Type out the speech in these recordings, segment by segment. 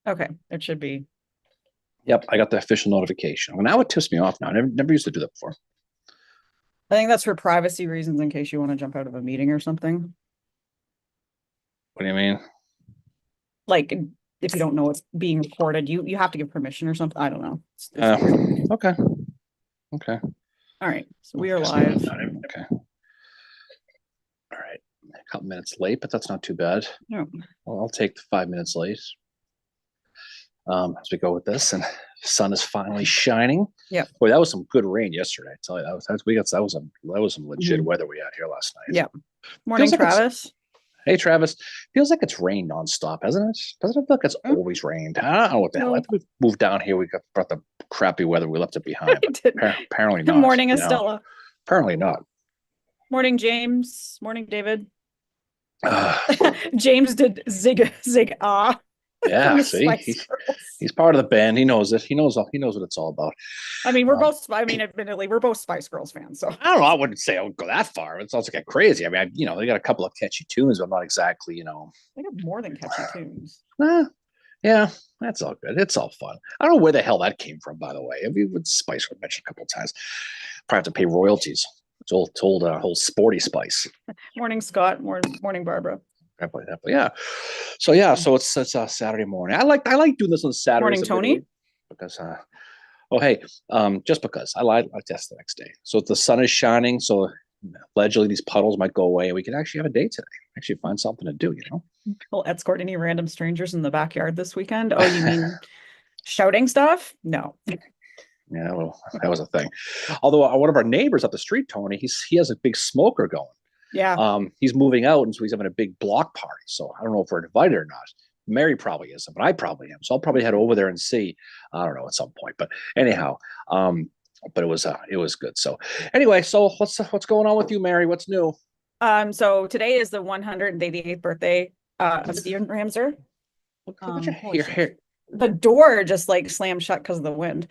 Okay, it should be. Yep, I got the official notification. Well, now it tips me off now. I never used to do that before. I think that's for privacy reasons in case you want to jump out of a meeting or something. What do you mean? Like if you don't know it's being recorded, you have to give permission or something. I don't know. It's Uh, weird. okay. Okay. All right, so Well, we are piss me off live. now. Okay. All right. A couple minutes late, but that's not too bad. No. Well, I'll take the 5 minutes late as we go with this. And the sun is finally shining. Yeah. Boy, that was some good rain yesterday. I tell you, that was some legit Mhm. weather we had here last night. Yeah. Morning, Feels like it's Travis. Hey Travis, feels like it's rained nonstop, hasn't it? Doesn't it feel like it's Oh, always rained? I don't know what the hell. I no, think we moved down here. We brought the crappy weather. We left it I behind, but didn't. apparently Good not. morning, You know, Estella. apparently not. Morning, James. Morning, David. Uh, James did zig from yeah, the see, Spice Girls. he's part of the band. He knows it. He knows what it's all about. I mean, we're Um, both. I mean, admittedly, we're both Spice Girls fans. So I don't know. I wouldn't say I would go that far. It sounds like crazy. I mean, they got a couple of catchy tunes, but I'm not exactly, they have more than catchy tunes. eh, yeah, that's all good. It's all fun. I don't know where the hell that came from, by the way. I mean, with Spice was mentioned a couple of times. Probably have to pay royalties. It's all told whole sporty Spice. Morning, Scott. Morning, Barbara. Yeah. So yeah, so it's a Saturday morning. I like doing this on Saturdays, Morning, admittedly, Tony. because oh hey, just because I test the next day. So if the sun is shining, so allegedly these puddles might go away, and we can actually have a day today. Actually find something to do. Will escort any random strangers in the backyard this weekend? Oh, you mean shouting stuff? No. Yeah, well, that was a thing. Although one of our neighbors up the street, Tony, he has a big smoker going. Yeah. He's moving out, and so he's having a big block party. So I don't know if we're invited or not. Mary probably isn't, but I probably am. So I'll probably head over there and see. I don't know at some point, but anyhow, but it was good. So anyway, so what's going on with you, Mary? What's new? So today is the 188th birthday of Steven Ramser. Look at your Holy shit. hair. The door just like slammed shut because of the wind.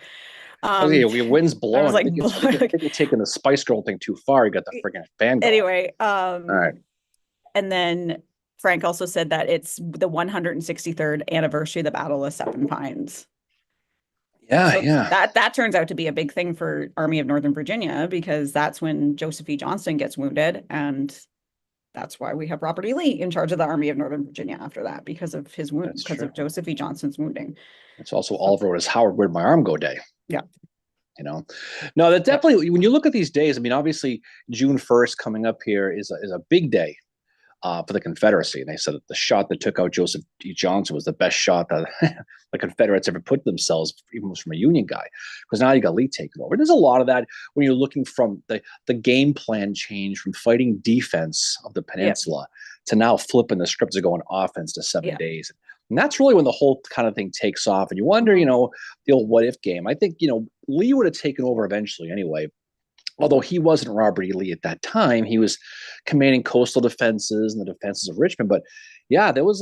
Oh yeah, Um, your wind's I was blowing. like, I think you're taking the Spice Girl thing too far. You got the freaking fan going. anyway, All right. and then Frank also said that it's the 163rd anniversary of the Battle of Seven Pines. Yeah, So yeah. that turns out to be a big thing for Army of Northern Virginia because that's when Joseph E. Johnston gets wounded, and that's why we have Robert E. Lee in charge of the Army of Northern Virginia after that because of his wound, That's because true. of Joseph E. Johnston's wounding. It's also So, Oliver as Howard, where'd my arm go day? yeah, you know no, that yeah, definitely, when you look at these days, I mean, obviously June 1st coming up here is a big day for the Confederacy. And they said that the shot that took out Joseph E. Johnson was the best shot that the Confederates ever put themselves, even from a Union guy, because now you got Lee taking over. There's a lot of that when you're looking from the game plan change from fighting defense of the yeah, peninsula to now flipping the script to going offense to seven yeah. days. And that's really when the whole kind of thing takes off. And you wonder, Mhm. the old what if game. I think, Lee would have taken over eventually anyway. Although he wasn't Robert E. Lee at that time, he was commanding coastal defenses and the defenses of Richmond. But yeah, there was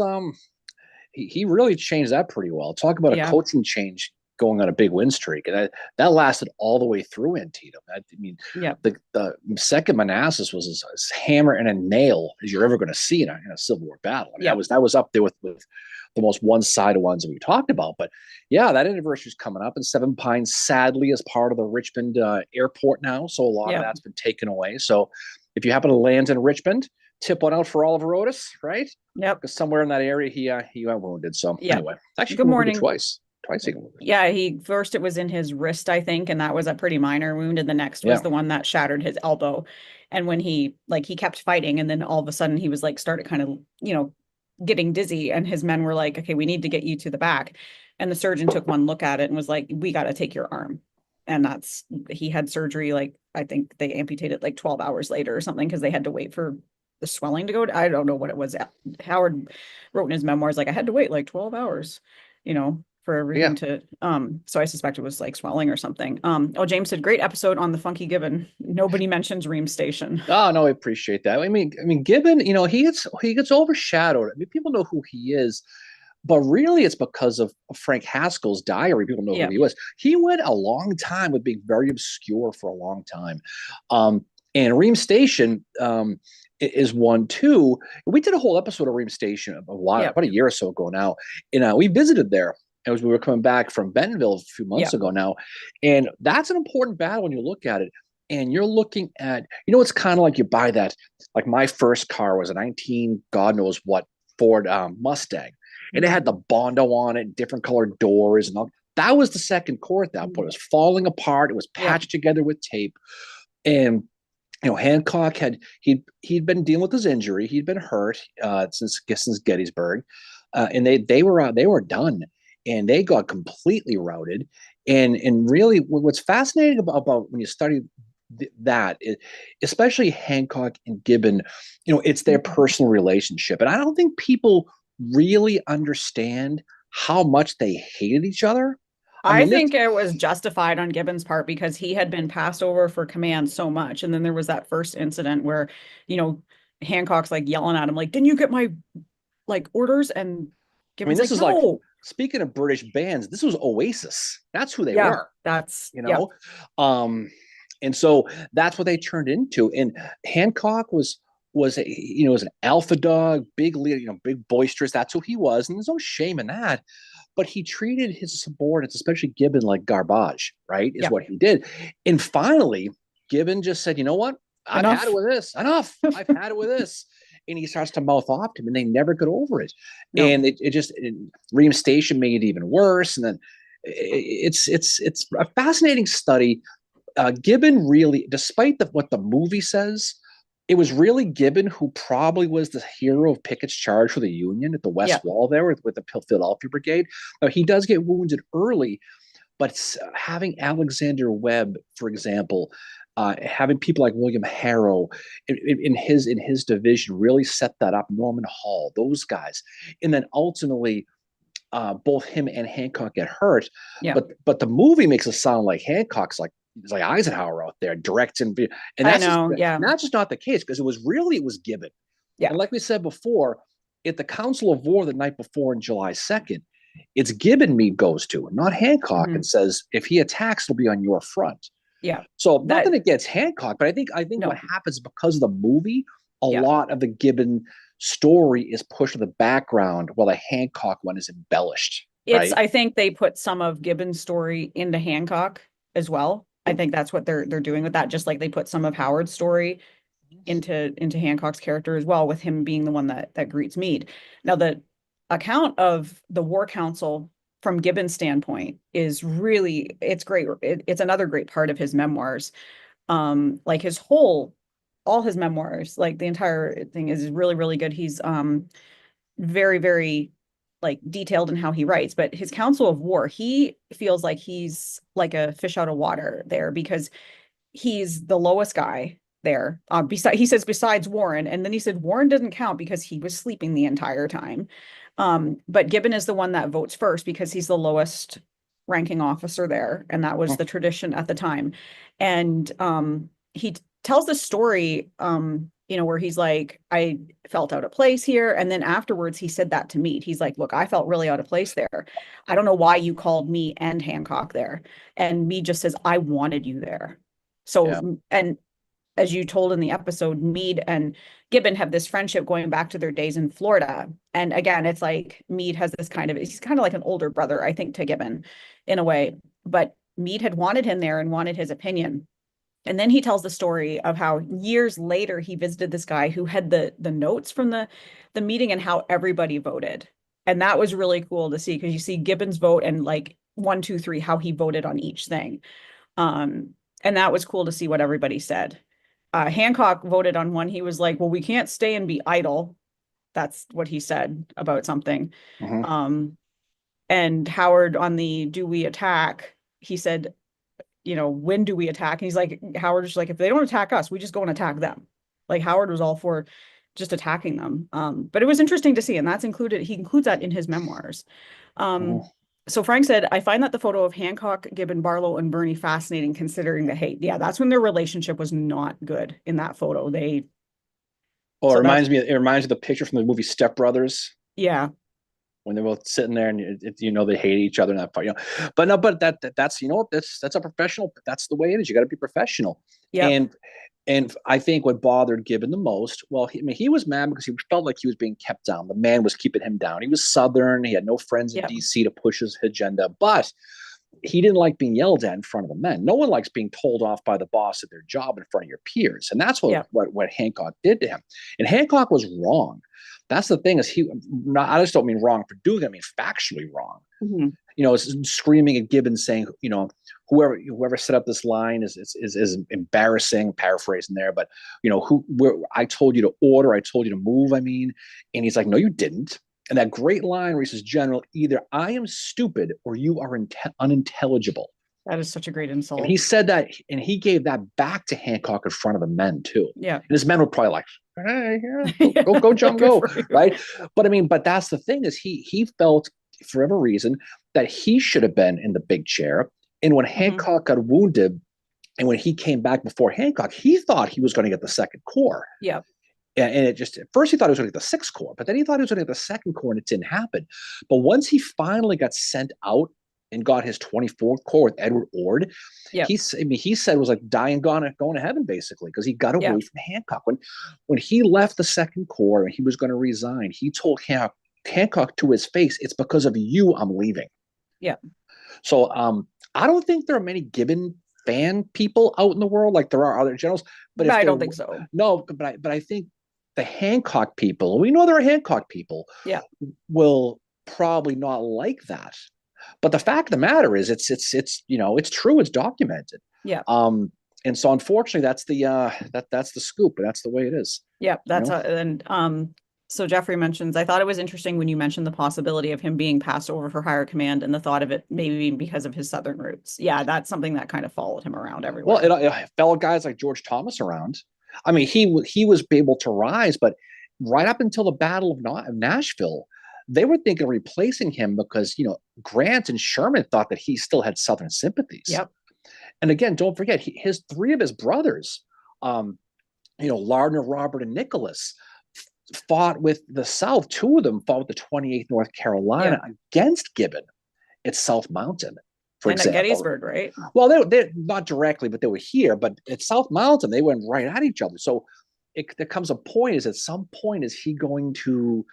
he really changed that pretty well. Talk about a Yeah, coaching change going on a big win streak, and that lasted all the way through Antietam. I mean, yeah, the second Manassas was as hammer and a nail as you're ever going to see in a Civil War battle. I mean, yeah. that was up there with the most one-sided ones that we talked about. But yeah, that anniversary is coming up, and Seven Pines sadly is part of the Richmond airport now, so a lot of Yeah. that's been taken away. So if you happen to land in Richmond, tip one out for Oliver Otis, right? Yep. Because somewhere in that area he got wounded. So Yeah. anyway, actually Good got wounded morning. twice. Twice he got wounded. Yeah, he first it was in his wrist, I think, and that was a pretty minor wound. And the next was Yeah, the one that shattered his elbow. And when he kept fighting, and then all of a sudden he was like started kind of, getting dizzy, and his men were like, okay, we need to get you to the back. And the surgeon took one look at it and was like, we got to take your arm. And he had surgery, like I think they amputated like 12 hours later or something because they had to wait for the swelling to go. I don't know what it was. Howard wrote in his memoirs, like, I had to wait like 12 hours, for yeah. everything to so I suspect it was like swelling or something. Oh, James said great episode on the Funky Gibbon. Nobody mentions Ream Station. Oh no, I appreciate that. I mean, Gibbon, he gets overshadowed. I mean, people know who he is, but really it's because of Frank Haskell's diary. People know who Yeah. he was. He went a long time with being very obscure for a long time. And Ream Station, is one too. We did a whole episode of Ream Station a while, Yep. about a year or so ago now, and we visited there as we were coming back from Bentonville a few months Yep. ago now, and that's an important battle when you look at it. And you're looking at, it's kind of like you buy that. Like my first car was a 19, God knows what, Ford Mustang, and it Mhm. had the Bondo on it, different colored doors, and all. That was the second core at that point. It was falling apart. It was Yep. patched together with tape, and Hancock he'd been dealing with his injury. He'd been hurt since Gettysburg, and they were done, and they got completely routed. And really, what's fascinating about when you study that, especially Hancock and Gibbon, it's their Mhm. personal relationship, and I don't think people really understand how much they hated each other. I I mean, this think it was justified on Gibbon's part because he had been passed over for command so much. And then there was that first incident where, you know, Hancock's like yelling at him, like, didn't you get my like orders? And I mean, Gibbon's this like, is like, no. speaking of British bands, this was Oasis. That's who they Yeah, were, that's you yeah. know? Um, and so that's what they turned into. And Hancock was an alpha dog, big leader, big boisterous. That's who he was. And there's no shame in that. But he treated his subordinates, especially Gibbon, like garbage, right? Is Yeah. what he did. And finally, Gibbon just said, you know what? I've had it Enough. with this. Enough. I've had it with this. And he starts to mouth off to him, and they never got over it. No. And Ream Station made it even worse. And then it's a fascinating study. Gibbon really, despite what the movie says, it was really Gibbon who probably was the hero of Pickett's charge for the Union at the West Yeah. Wall there with the Philadelphia Brigade. Now, he does get wounded early, but having Alexander Webb, for example, having people like William Harrow in his division really set that up. Norman Hall, those guys, and then ultimately both him and Hancock get hurt. Yeah. But the movie makes it sound like Hancock's like it's like Eisenhower out there directing, and I that's just know. Yeah. not the case because it was Gibbon. Yeah. And like we said before, at the Council of War the night before on July 2nd, it's Gibbon Meade goes to, not Hancock, and Mhm. says if he attacks, it'll be on your front. Yeah. So That nothing against Hancock, but I think what no. happens because of the movie, a Yeah. lot of the Gibbon story is pushed to the background while the Hancock one is embellished, It's right? I think they put some of Gibbon's story into Hancock as well. I think that's what they're doing with that, just like they put some of Howard's story into Hancock's character as well, with him being the one that greets Meade. Now, the account of the War Council from Gibbon's standpoint is really it's great. It's another great part of his memoirs. Like all his memoirs, like the entire thing is really, really good. He's very, very like detailed in how he writes, but his Council of War, he feels like he's like a fish out of water there because he's the lowest guy there. He says besides Warren, and then he said Warren doesn't count because he was sleeping the entire time. But Gibbon is the one that votes first because he's the lowest ranking officer there, and that was the tradition at the time. And he tells the story, where he's like, I felt out of place here. And then afterwards, he said that to Meade. He's like, look, I felt really out of place there. I don't know why you called me and Hancock there. And Meade just says, I wanted you there. Yeah. So, and as you told in the episode, Meade and Gibbon have this friendship going back to their days in Florida. And again, it's like Meade has this he's kind of like an older brother, I think, to Gibbon in a way. But Meade had wanted him there and wanted his opinion. And then he tells the story of how years later he visited this guy who had the notes from the meeting and how everybody voted. And that was really cool to see because you see Gibbon's vote and like 1, 2, 3, how he voted on each thing. Um, and that was cool to see what everybody said. Hancock voted on one. He was like, well, we can't stay and be idle. That's what he said about something. Mhm. Um, and Howard on the do we attack? He said, when do we attack? And he's like, Howard is like, if they don't attack us, we just go and attack them. Like Howard was all for just attacking them. But it was interesting to see, and he includes that in his memoirs. Um, Mhm. so Frank said, I find that the photo of Hancock, Gibbon, Barlow, and Bernie fascinating considering the hate. Yeah, that's when their relationship was not good in that photo. Well, So that's, it reminds me of the picture from the movie Step Brothers. yeah, when they're both sitting there and they hate each other in that fight. But no, but that's that's a professional. That's the way it is. You got to be professional. Yep. And I think what bothered Gibbon the most, well, he was mad because he felt like he was being kept down. The man was keeping him down. He was Southern. He had no friends in Yep. DC to push his agenda, but he didn't like being yelled at in front of the men. No one likes being told off by the boss at their job in front of your peers. And that's Yep. what Hancock did to him. And Hancock was wrong. That's the thing is I just don't mean wrong for doing it. I mean factually wrong. Screaming at Gibbon saying, whoever set up this line is embarrassing, paraphrasing there, but I told you to order, I told you to move. I mean, and he's like, no, you didn't. And that great line where he says, General, either I am stupid or you are unintelligible. That is such a great insult. And he said that, and he gave that back to Hancock in front of the men too. Yeah. And his men were probably like, hey, yeah, go, jump, go, right? But that's the thing is he felt for whatever reason that he should have been in the big chair. And when Hancock got wounded, and when he came back before Hancock, he thought he was going to get the Second Corps. Yeah. And it just, at first he thought he was going to get the Sixth Corps, but then he thought he was going to get the Second Corps, and it didn't happen. But once he finally got sent out and got his 24th Corps with Edward Ord, he said it was like dying, going to heaven, basically, because he got away from Hancock. When he left the Second Corps and he was going to resign, he told Hancock to his face, it's because of you I'm leaving. Yeah. So I don't think there are many Gibbon fan people out in the world like there are other generals. But I don't think so. No, but I think the Hancock people, we know there are Hancock people, will probably not like that. But the fact of the matter is, it's true, it's documented. Yeah. And so unfortunately, that's the scoop, and that's the way it is. Yeah, that's so Jeffrey mentions, I thought it was interesting when you mentioned the possibility of him being passed over for higher command and the thought of it maybe because of his Southern roots. Yeah, that's something that kind of followed him around everywhere. Well, it followed guys like George Thomas around. I mean, he was able to rise, but right up until the Battle of Nashville, they were thinking of replacing him because, Grant and Sherman thought that he still had Southern sympathies. Yep. And again, don't forget, three of his brothers, Lardner, Robert, and Nicholas, fought with the South. Two of them fought with the 28th North Carolina against Gibbon at South Mountain, for example. At Gettysburg, right? Well, they not directly, but they were here. But at South Mountain, they went right at each other. So there comes a point, is at some point, is he going to,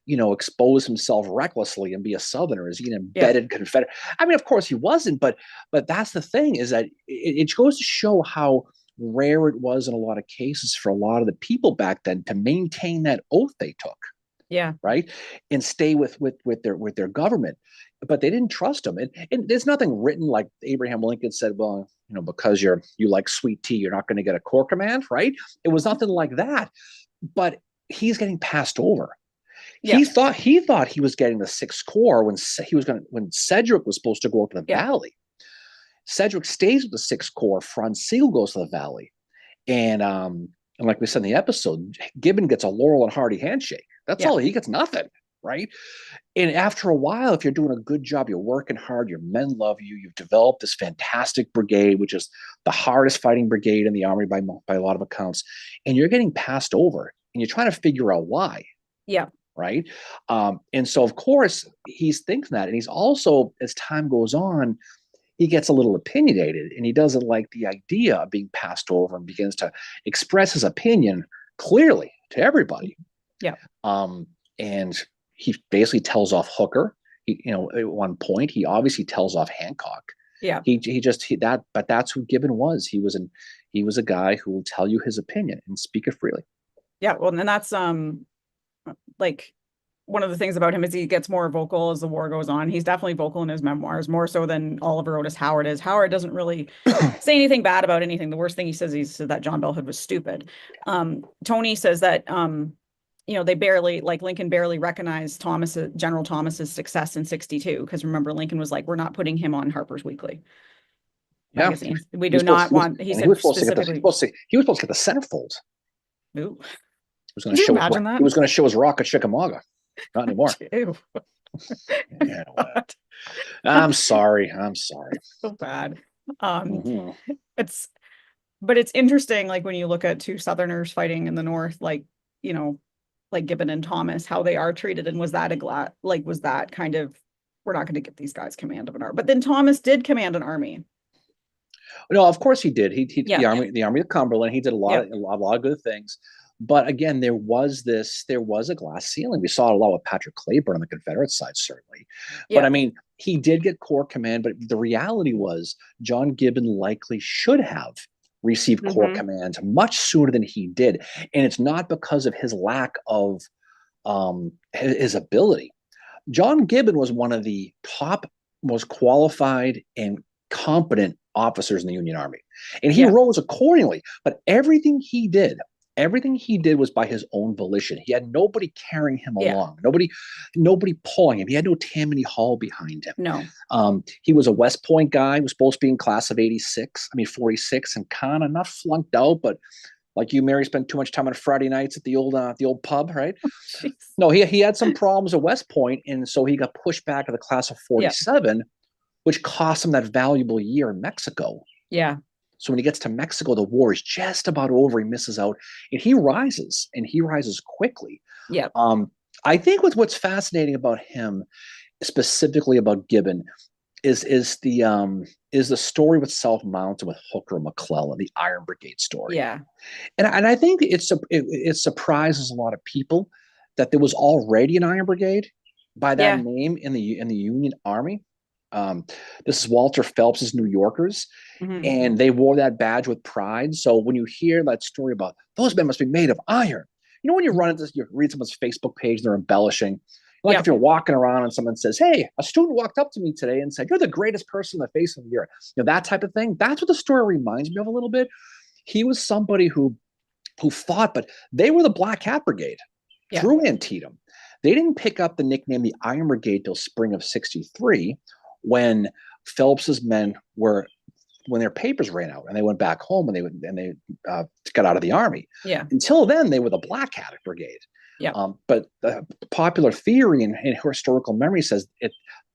expose himself recklessly and be a Southerner? Is he an embedded Confederate? I mean, of course he wasn't, but that's the thing, is that it goes to show how rare it was in a lot of cases for a lot of the people back then to maintain that oath they took. Yeah. Right. And stay with their government. But they didn't trust him. And there's nothing written like Abraham Lincoln said, well, because you like sweet tea, you're not going to get a corps command. Right. It was nothing like that. But he's getting passed over. Yeah. He thought he was getting the Sixth Corps when Sedgwick was supposed to go up to the Valley. Sedgwick stays with the Sixth Corps. Franz Sigel goes to the Valley. And like we said in the episode, Gibbon gets a Laurel and Hardy handshake. That's all. He gets nothing, right? And after a while, if you're doing a good job, you're working hard, your men love you, you've developed this fantastic brigade, which is the hardest fighting brigade in the Army by a lot of accounts, and you're getting passed over, and you're trying to figure out why. Yeah. Right? And so, of course, he's thinking that. And he's also, as time goes on, he gets a little opinionated, and he doesn't like the idea of being passed over, and begins to express his opinion clearly to everybody. Yeah. And he basically tells off Hooker. At one point, he obviously tells off Hancock. Yeah. But that's who Gibbon was. He was a guy who will tell you his opinion and speak it freely. Yeah. Well, and that's like one of the things about him is he gets more vocal as the war goes on. He's definitely vocal in his memoirs, more so than Oliver Otis Howard is. Howard doesn't really say anything bad about anything. The worst thing he said that John Bell Hood was stupid. Tony says that, Lincoln barely recognized General Thomas's success in 1962. Because remember, Lincoln was like, we're not putting him on Harper's Weekly magazine. We do not want, he said specifically. He was supposed to get the centerfold. Ooh. He was going to show his rock at Chickamauga. Not anymore. Yeah, I'm sorry. So bad. But it's interesting, like when you look at two Southerners fighting in the North, like, like Gibbon and Thomas, how they are treated, and was that was that kind of, we're not going to get these guys command of an army, but then Thomas did command an army. No, of course he did. He Yeah. the army of Cumberland. He did Yep. a lot of good things. But again, there was a glass ceiling. We saw it a lot with Patrick Cleburne on the Confederate side, certainly. But I Yep. mean, he did get Corps command. But the reality was, John Gibbon likely should have received Corps Mm-hmm. command much sooner than he did, and it's not because of his lack of his ability. John Gibbon was one of the top, most qualified and competent officers in the Union Army, and he Yeah. rose accordingly. But everything he did was by his own volition. He had nobody carrying him Yeah. along, nobody pulling him. He had no Tammany Hall behind him. No. He was a West Point guy. He was supposed to be in class of 46, and kind of not flunked out, but like you, Mary, spent too much time on Friday nights at the old pub, right? Jeez. No, he had some problems at West Point, and so he got pushed back to the class of 47, which cost him that valuable year in Mexico. Yeah. So when he gets to Mexico, the war is just about over. He misses out, and he rises quickly. Yeah. I think what's fascinating about him, specifically about Gibbon, is the story with South Mountain with Hooker and McClellan, the Iron Brigade story. Yeah. And I think it surprises a lot of people that there was already an Iron Brigade by that Yeah. name in the Union Army. This is Walter Phelps's New Yorkers, Mm-hmm. and they wore that badge with pride. So when you hear that story about those men must be made of iron, when you run into this, you read someone's Facebook page, they're embellishing. Like if you're walking around and someone says, "Hey, a student walked up to me today and said, you're the greatest person on the face of the earth," that type of thing. That's what the story reminds me of a little bit. He was somebody who fought, but they were the Black Hat Brigade through Antietam. They didn't pick up the nickname the Iron Brigade till spring of '63, when Phelps's men when their papers ran out and they went back home and they got out of the army. Yeah. Until then, they were the Black Hat Brigade. Yeah. But the popular theory and historical memory says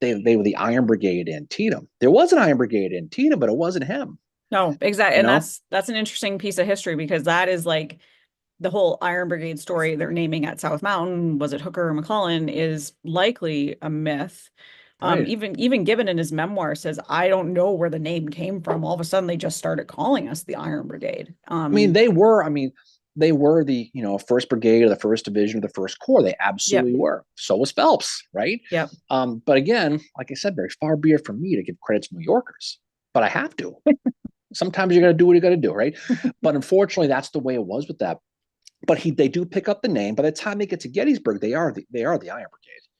they were the Iron Brigade Antietam. There was an Iron Brigade Antietam, but it wasn't him. No, exactly. And that's an interesting piece of history, because that is like the whole Iron Brigade story they're naming at South Mountain. Was it Hooker or McClellan? Is likely a myth. Right. Even Gibbon in his memoir says, I don't know where the name came from. All of a sudden they just started calling us the Iron Brigade. They were the First Brigade or the First Division or the First Corps. They absolutely were. So was Phelps, right? Yep. But again, like I said, very far be it from me to give credit to New Yorkers, but I have to. Sometimes you got to do what you got to do, right? But unfortunately, that's the way it was with that. But they do pick up the name. By the time they get to Gettysburg, they are the Iron Brigade.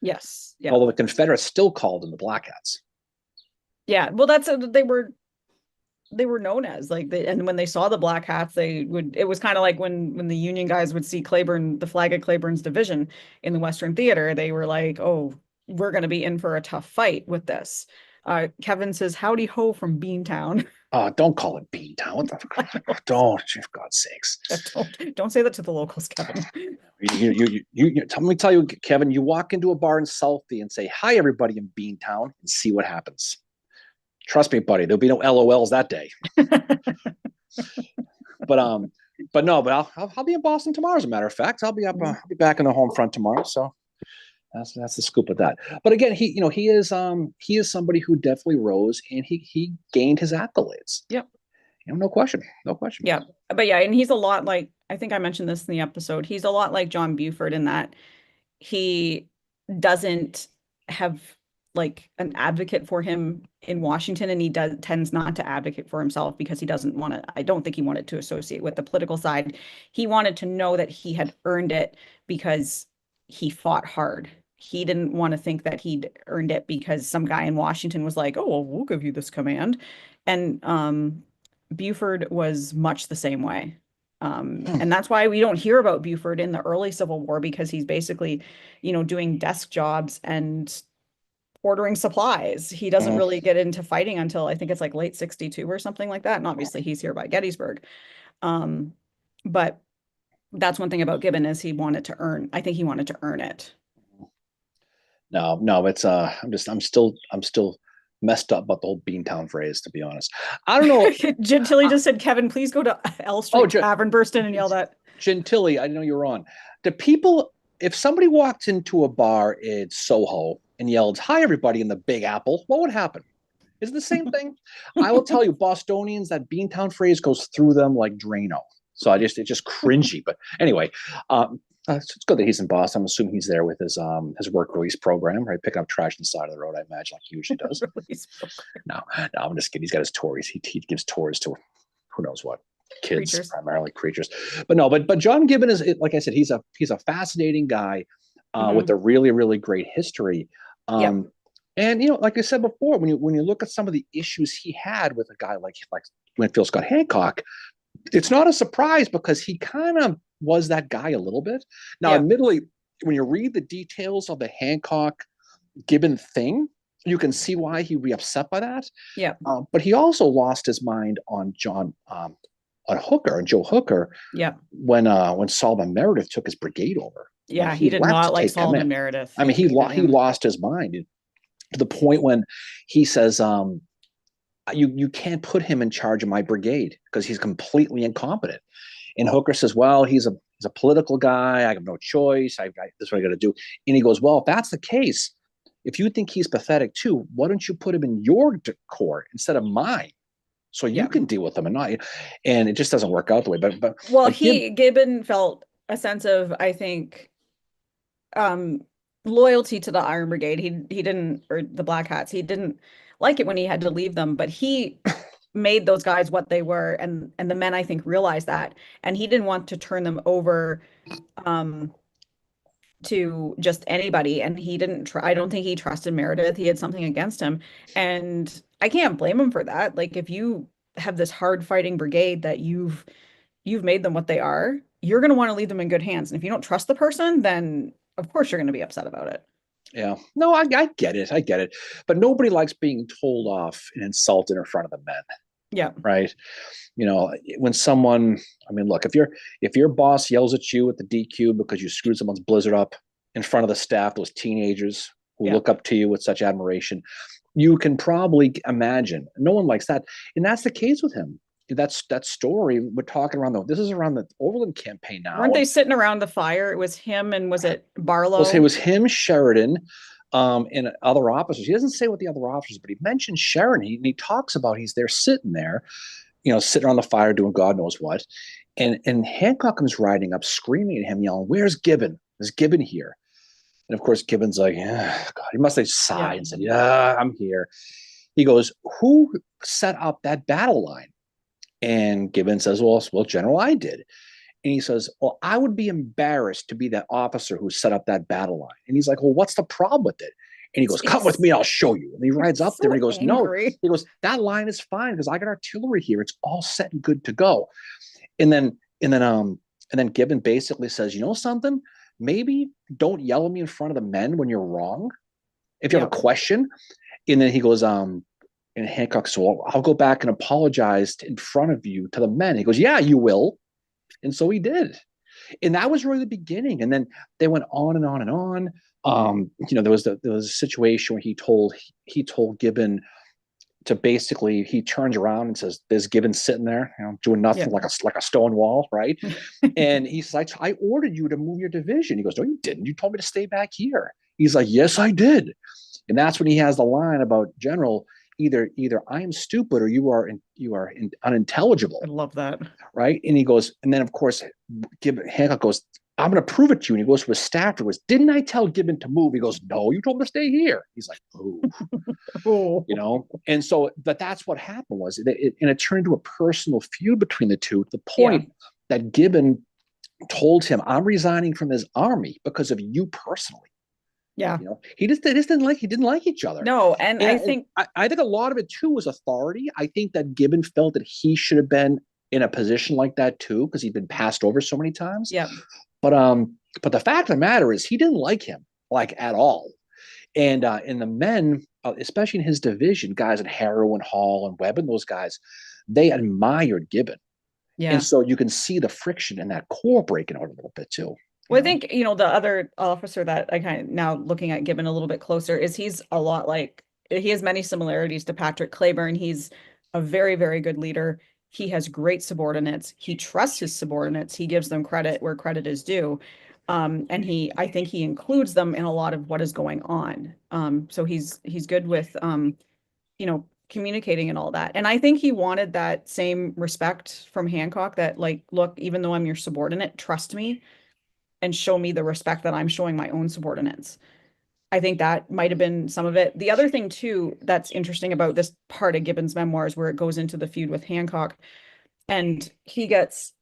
Yes. Yeah. Although the Confederates still called them the Black Hats. Yeah. Well, that's they were known as, like, and when they saw the Black Hats, it was kind of like when the Union guys would see Claiborne, the flag of Claiborne's division in the Western Theater, they were like, oh, we're going to be in for a tough fight with this. Kevin says, howdy ho from Beantown. Don't call it Beantown. What the fuck? Don't, for God's sakes. Don't say that to the locals, Kevin. Let me tell you, Kevin, you walk into a bar in Southie and say, "Hi, everybody in Beantown," and see what happens. Trust me, buddy, there'll be no LOLs that day. But I'll be in Boston tomorrow. As a matter of fact, I'll be back in the home front tomorrow. So that's the scoop of that. But again, he is somebody who definitely rose, and he gained his accolades. Yep. No question. Yeah. But yeah, and he's a lot like, I think I mentioned this in the episode, he's a lot like John Buford in that he doesn't have like an advocate for him in Washington, and he tends not to advocate for himself because he doesn't want to, I don't think he wanted to associate with the political side. He wanted to know that he had earned it because he fought hard. He didn't want to think that he'd earned it because some guy in Washington was like, oh, well, we'll give you this command. And Buford was much the same way. And that's why we don't hear about Buford in the early Civil War, because he's basically, doing desk jobs and ordering supplies. He doesn't really get into fighting until I think it's like late 62 or something like that. And obviously he's here by Gettysburg. But that's one thing about Gibbon is I think he wanted to earn it. No, it's I'm still messed up about the whole Beantown phrase, to be honest. I don't know. Gentilly just said, Kevin, please go to L Street Tavern, burst in and yell that. Gentilly, I know you're on. Do people if somebody walked into a bar in Soho and yelled, "Hi, everybody," in the Big Apple, what would happen? It's the same thing. I will tell you, Bostonians, that Beantown phrase goes through them like Drano. So it's just cringy. But anyway, it's good that he's in Boston. I'm assuming he's there with his work release program, right? Picking up trash on the side of the road, I imagine, like he usually does. No, I'm just kidding. He's got his tours. He gives tours to who knows what kids, Creatures. primarily creatures. But no, but John Gibbon is, like I said, he's a fascinating guy with a really really great history. Yeah. And like I said before, when you look at some of the issues he had with a guy like Winfield Scott Hancock, it's not a surprise because he kind of was that guy a little bit. Now, Yeah. admittedly, when you read the details of the Hancock Gibbon thing, you can see why he'd be upset by that. Yeah. But he also lost his mind on Hooker and Joe Hooker. Yeah. When Solomon Meredith took his brigade over. Yeah. He He did left to not like take them Solomon in. Meredith. I mean, he lost his mind to the point when he says, you can't put him in charge of my brigade because he's completely incompetent. And Hooker says, well, he's a political guy. I have no choice. This is what I got to do. And he goes, well, if that's the case, if you think he's pathetic too, why don't you put him in your corps instead of mine? So you can deal with them and not. And it just doesn't work out the way. But well, like Gibbon felt a sense of, I think, loyalty to the Iron Brigade. He didn't, or the Black Hats. He didn't like it when he had to leave them, but he made those guys what they were, and the men, I think, realized that, and he didn't want to turn them over to just anybody. And he didn't try. I don't think he trusted Meredith. He had something against him, and I can't blame him for that. Like, if you have this hard fighting brigade that you've made them what they are, you're going to want to leave them in good hands. And if you don't trust the person, then of course you're going to be upset about it. Yeah, no, I get it. I get it. But nobody likes being told off and insulted in front of the men. Yeah. Right. When someone, I mean, look, if your boss yells at you at the DQ because you screwed someone's blizzard up in front of the staff, those teenagers who look up to you with such admiration, you can probably imagine no one likes that. And that's the case with him. That story we're talking around this is around the Overland campaign now. Weren't they sitting around the fire? It was him, and was it Barlow? It was him, Sheridan, and other officers. He doesn't say what the other officers, but he mentions Sheridan. He talks about he's there sitting there, sitting around the fire doing God knows what. And Hancock comes riding up, screaming at him, yelling, "Where's Gibbon? Is Gibbon here?" And of course, Gibbon's like, God, he must have sighed and said, "Yeah, I'm here." He goes, "Who set up that battle line?" And Gibbon says, well, General, I did. And he says, well, I would be embarrassed to be that officer who set up that battle line. And he's like, well, what's the problem with it? And he goes, come with me, I'll show you. And he rides up there and he goes, angry. No. He goes, that line is fine because I got artillery here. It's all set and good to go. And then Gibbon basically says, you know something? Maybe don't yell at me in front of the men when you're wrong. If you have a question. And then he goes, and Hancock said, well, I'll go back and apologize in front of you to the men. He goes, yeah, you will. And so he did. And that was really the beginning. And then they went on and on and on. There was a situation where he told Gibbon to basically, he turns around and says, there's Gibbon sitting there, doing nothing, like a stone wall, right? And he's like, I ordered you to move your division. He goes, no, you didn't. You told me to stay back here. He's like, yes, I did. And that's when he has the line about, General, either I am stupid or you are unintelligible. I love that. Right. And he goes, and then of course, Hancock goes, I'm going to prove it to you. And he goes to his staff and goes, didn't I tell Gibbon to move? He goes, no, you told him to stay here. He's like, oh, And so, but that's what happened was and it turned into a personal feud between the two to the point that Gibbon told him, I'm resigning from his army because of you personally. Yeah. He didn't like each other. No. And I think I think a lot of it too was authority. I think that Gibbon felt that he should have been in a position like that too, because he'd been passed over so many times. Yeah. But the fact of the matter is he didn't like him at all. And the men, especially in his division, guys at Harrow and Hall and Webb and those guys, they admired Gibbon. Yeah. And so you can see the friction in that corps breaking out a little bit too. Well, I think, the other officer that I kind of now looking at Gibbon a little bit closer is he has many similarities to Patrick Cleburne. He's a very, very good leader. He has great subordinates. He trusts his subordinates. He gives them credit where credit is due. And I think he includes them in a lot of what is going on. So he's good with, communicating and all that. And I think he wanted that same respect from Hancock that like, look, even though I'm your subordinate, trust me and show me the respect that I'm showing my own subordinates. I think that might have been some of it. The other thing too that's interesting about this part of Gibbon's memoirs where it goes into the feud with Hancock and he gets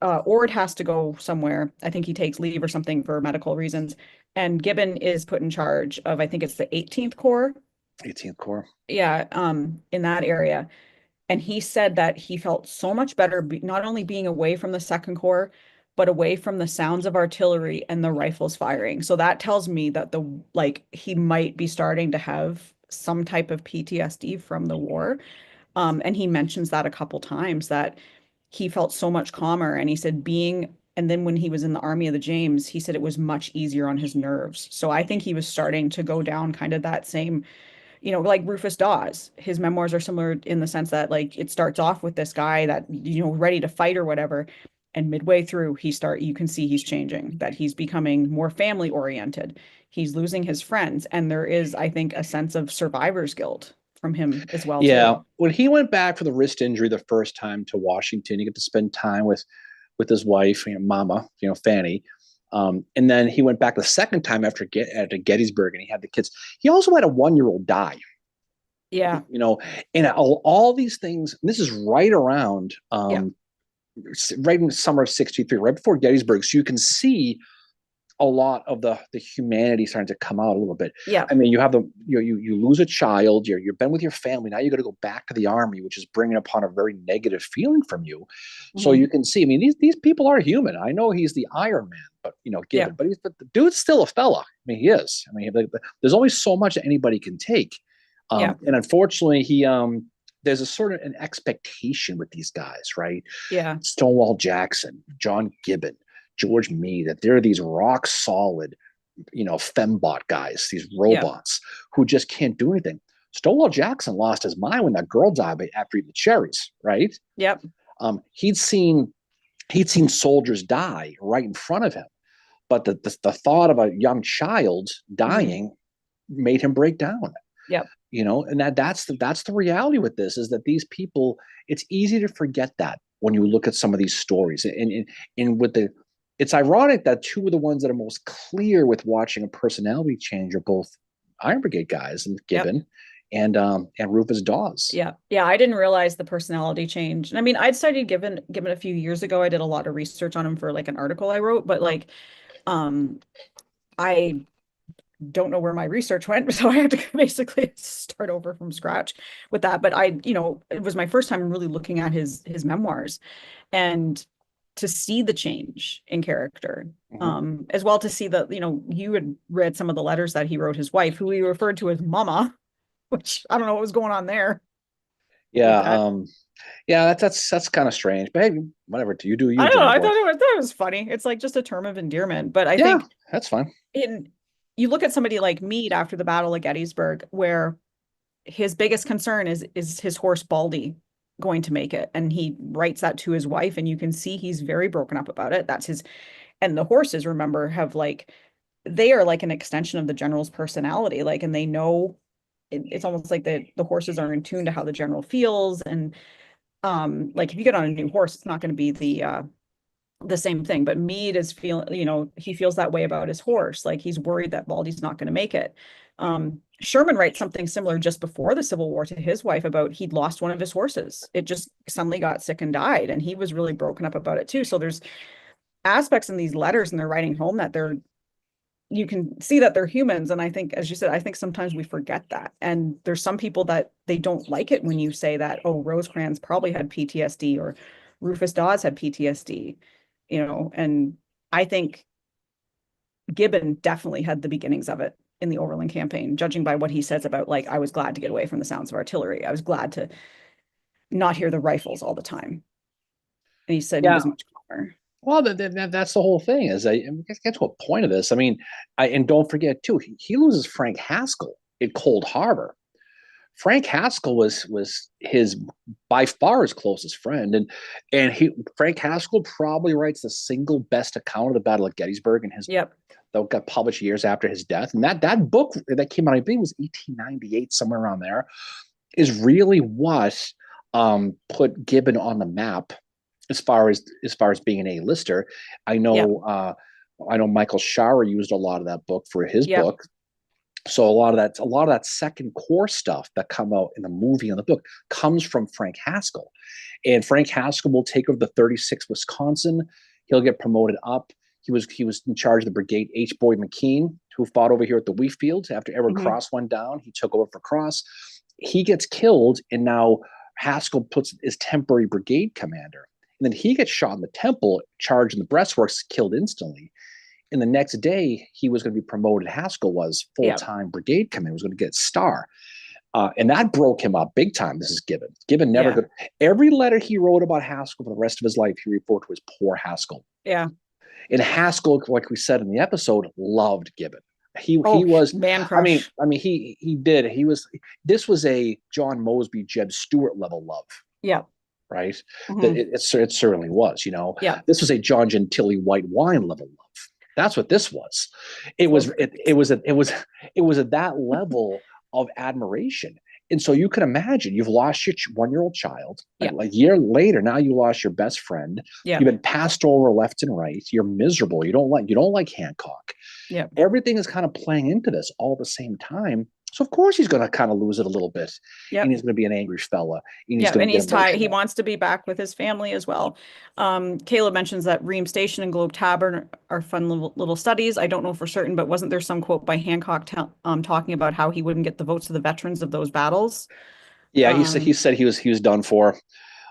Ord has to go somewhere. I think he takes leave or something for medical reasons. And Gibbon is put in charge of, I think it's the 18th Corps. 18th Corps. Yeah, in that area. And he said that he felt so much better not only being away from the Second Corps, but away from the sounds of artillery and the rifles firing. So that tells me that he might be starting to have some type of PTSD from the war. And he mentions that a couple times that he felt so much calmer. And he said and then when he was in the Army of the James, he said it was much easier on his nerves. So I think he was starting to go down kind of that same, like Rufus Dawes. His memoirs are similar in the sense that like it starts off with this guy that, ready to fight or whatever. And midway through, you can see he's changing, that he's becoming more family oriented. He's losing his friends. And there is, I think, a sense of survivor's guilt from him as well, Yeah, too. when he went back for the wrist injury the first time to Washington, he got to spend time with his wife, Mama, Fanny. And then he went back the second time after Gettysburg, and he had the kids. He also had a 1-year-old die. Yeah. And all these things. This is right around, Yeah. right in the summer of '63, right before Gettysburg. So you can see a lot of the humanity starting to come out a little bit. Yeah. I mean, you have you lose a child, you've been with your family, now you got to go back to the army, which is bringing upon a very negative feeling from you. So Mhm. you can see, I mean, these people are human. I know he's the Iron Man, but Yeah. Gibbon, but the dude's still a fella. I mean, he is. I mean, there's only so much that anybody can take. Yeah. And unfortunately, there's a sort of an expectation with these guys, right? Yeah. Stonewall Jackson, John Gibbon, George Meade, that they're these rock solid, fembot guys, these Yeah. robots who just can't do anything. Stonewall Jackson lost his mind when that girl died after eating the cherries, right? Yep. He'd seen soldiers die right in front of him, but the thought of a young child Mhm. dying made him break down. Yep. And that's the reality with this, is that these people, it's easy to forget that when you look at some of these stories. And with it's ironic that two of the ones that are most clear with watching a personality change are both Iron Brigade guys, and Yep. Gibbon and Rufus Dawes. Yeah. Yeah. I didn't realize the personality change. And I mean, I'd studied Gibbon a few years ago. I did a lot of research on him for like an article I wrote, but like, um, I don't know where my research went, so I had to basically start over from scratch with that. But it was my first time really looking at his memoirs and to see the change in character. Mm-hmm. As well to see that, you had read some of the letters that he wrote his wife, who he referred to as Mama, which I don't know what was going on there with Yeah, that. yeah, that's kind of strange, but hey, whatever. Do you do I you, don't know. Jimmy I boy? thought it was funny. It's like just a term of endearment. But I Yeah, think that's fine. in you look at somebody like Meade after the Battle of Gettysburg, where his biggest concern is his horse Baldy going to make it, and he writes that to his wife, and you can see he's very broken up about it. And the horses, remember, have like they are like an extension of the general's personality, like, and they know it's almost like the horses are in tune to how the general feels. And like if you get on a new horse, it's not going to be the same thing. But Meade is feeling, he feels that way about his horse. Like he's worried that Baldy's not going to make it. Sherman writes something similar just before the Civil War to his wife about he'd lost one of his horses. It just suddenly got sick and died. And he was really broken up about it too. So there's aspects in these letters and they're writing home that you can see that they're humans. And I think, as you said, I think sometimes we forget that. And there's some people that they don't like it when you say that, oh, Rosecrans probably had PTSD or Rufus Dawes had PTSD, and I think Gibbon definitely had the beginnings of it in the Overland campaign, judging by what he says about, like, I was glad to get away from the sounds of artillery. I was glad to not hear the rifles all the time. And he said he Yeah. was much calmer. Well, that's the whole thing. Is I get to a point of this. I mean, and don't forget too, he loses Frank Haskell at Cold Harbor Frank Haskell was his by far his closest friend, and he Frank Haskell probably writes the single best account of the Battle of Gettysburg in his Yep. that got published years after his death. And that book that came out, I think it was 1898, somewhere around there, is really what put Gibbon on the map as far as being an A-lister. I Yep. know I know Michael Shara used a lot of that book for his Yep. book. So a lot of that second core stuff that come out in the movie and the book comes from Frank Haskell. And Frank Haskell will take over the 36th Wisconsin. He'll get promoted up. He was in charge of the brigade H. Boyd McKean, who fought over here at the Wheatfield. After Edward Hmm. Cross went down, he took over for Cross. He gets killed, and now Haskell puts his temporary brigade commander. And then he gets shot in the temple, charged in the breastworks, killed instantly. And the next day, he was going to be promoted. Haskell was Yep. full-time brigade commander, was going to get a star. And that broke him up big time. This is Gibbon. Gibbon never Yeah. could. Every letter he wrote about Haskell for the rest of his life, he referred to as poor Haskell. Yeah. And Haskell, like we said in the episode, loved Gibbon. He Oh, was, man I mean, crush. he did. This was a John Mosby, Jeb Stuart level love, Yep. right? Hmm. It certainly was, Yeah. This was a John Gentili white wine level love. That's what this was. It was at that level of admiration. And so you can imagine you've lost your 1-year-old child. Yeah. Like a year later, now you lost your best friend. Yeah. You've been passed over left and right. You're miserable. You don't like Hancock. Yeah. Everything is kind of playing into this all at the same time. So of course he's going to kind of lose it a little bit, Yep. and he's going to be an angry fella. And Yeah, and he's tired. He emotional. wants to be back with his family as well. Caleb mentions that Ream Station and Globe Tavern are fun little studies. I don't know for certain, but wasn't there some quote by Hancock talking about how he wouldn't get the votes of the veterans of those battles? Yeah, he said he was done for.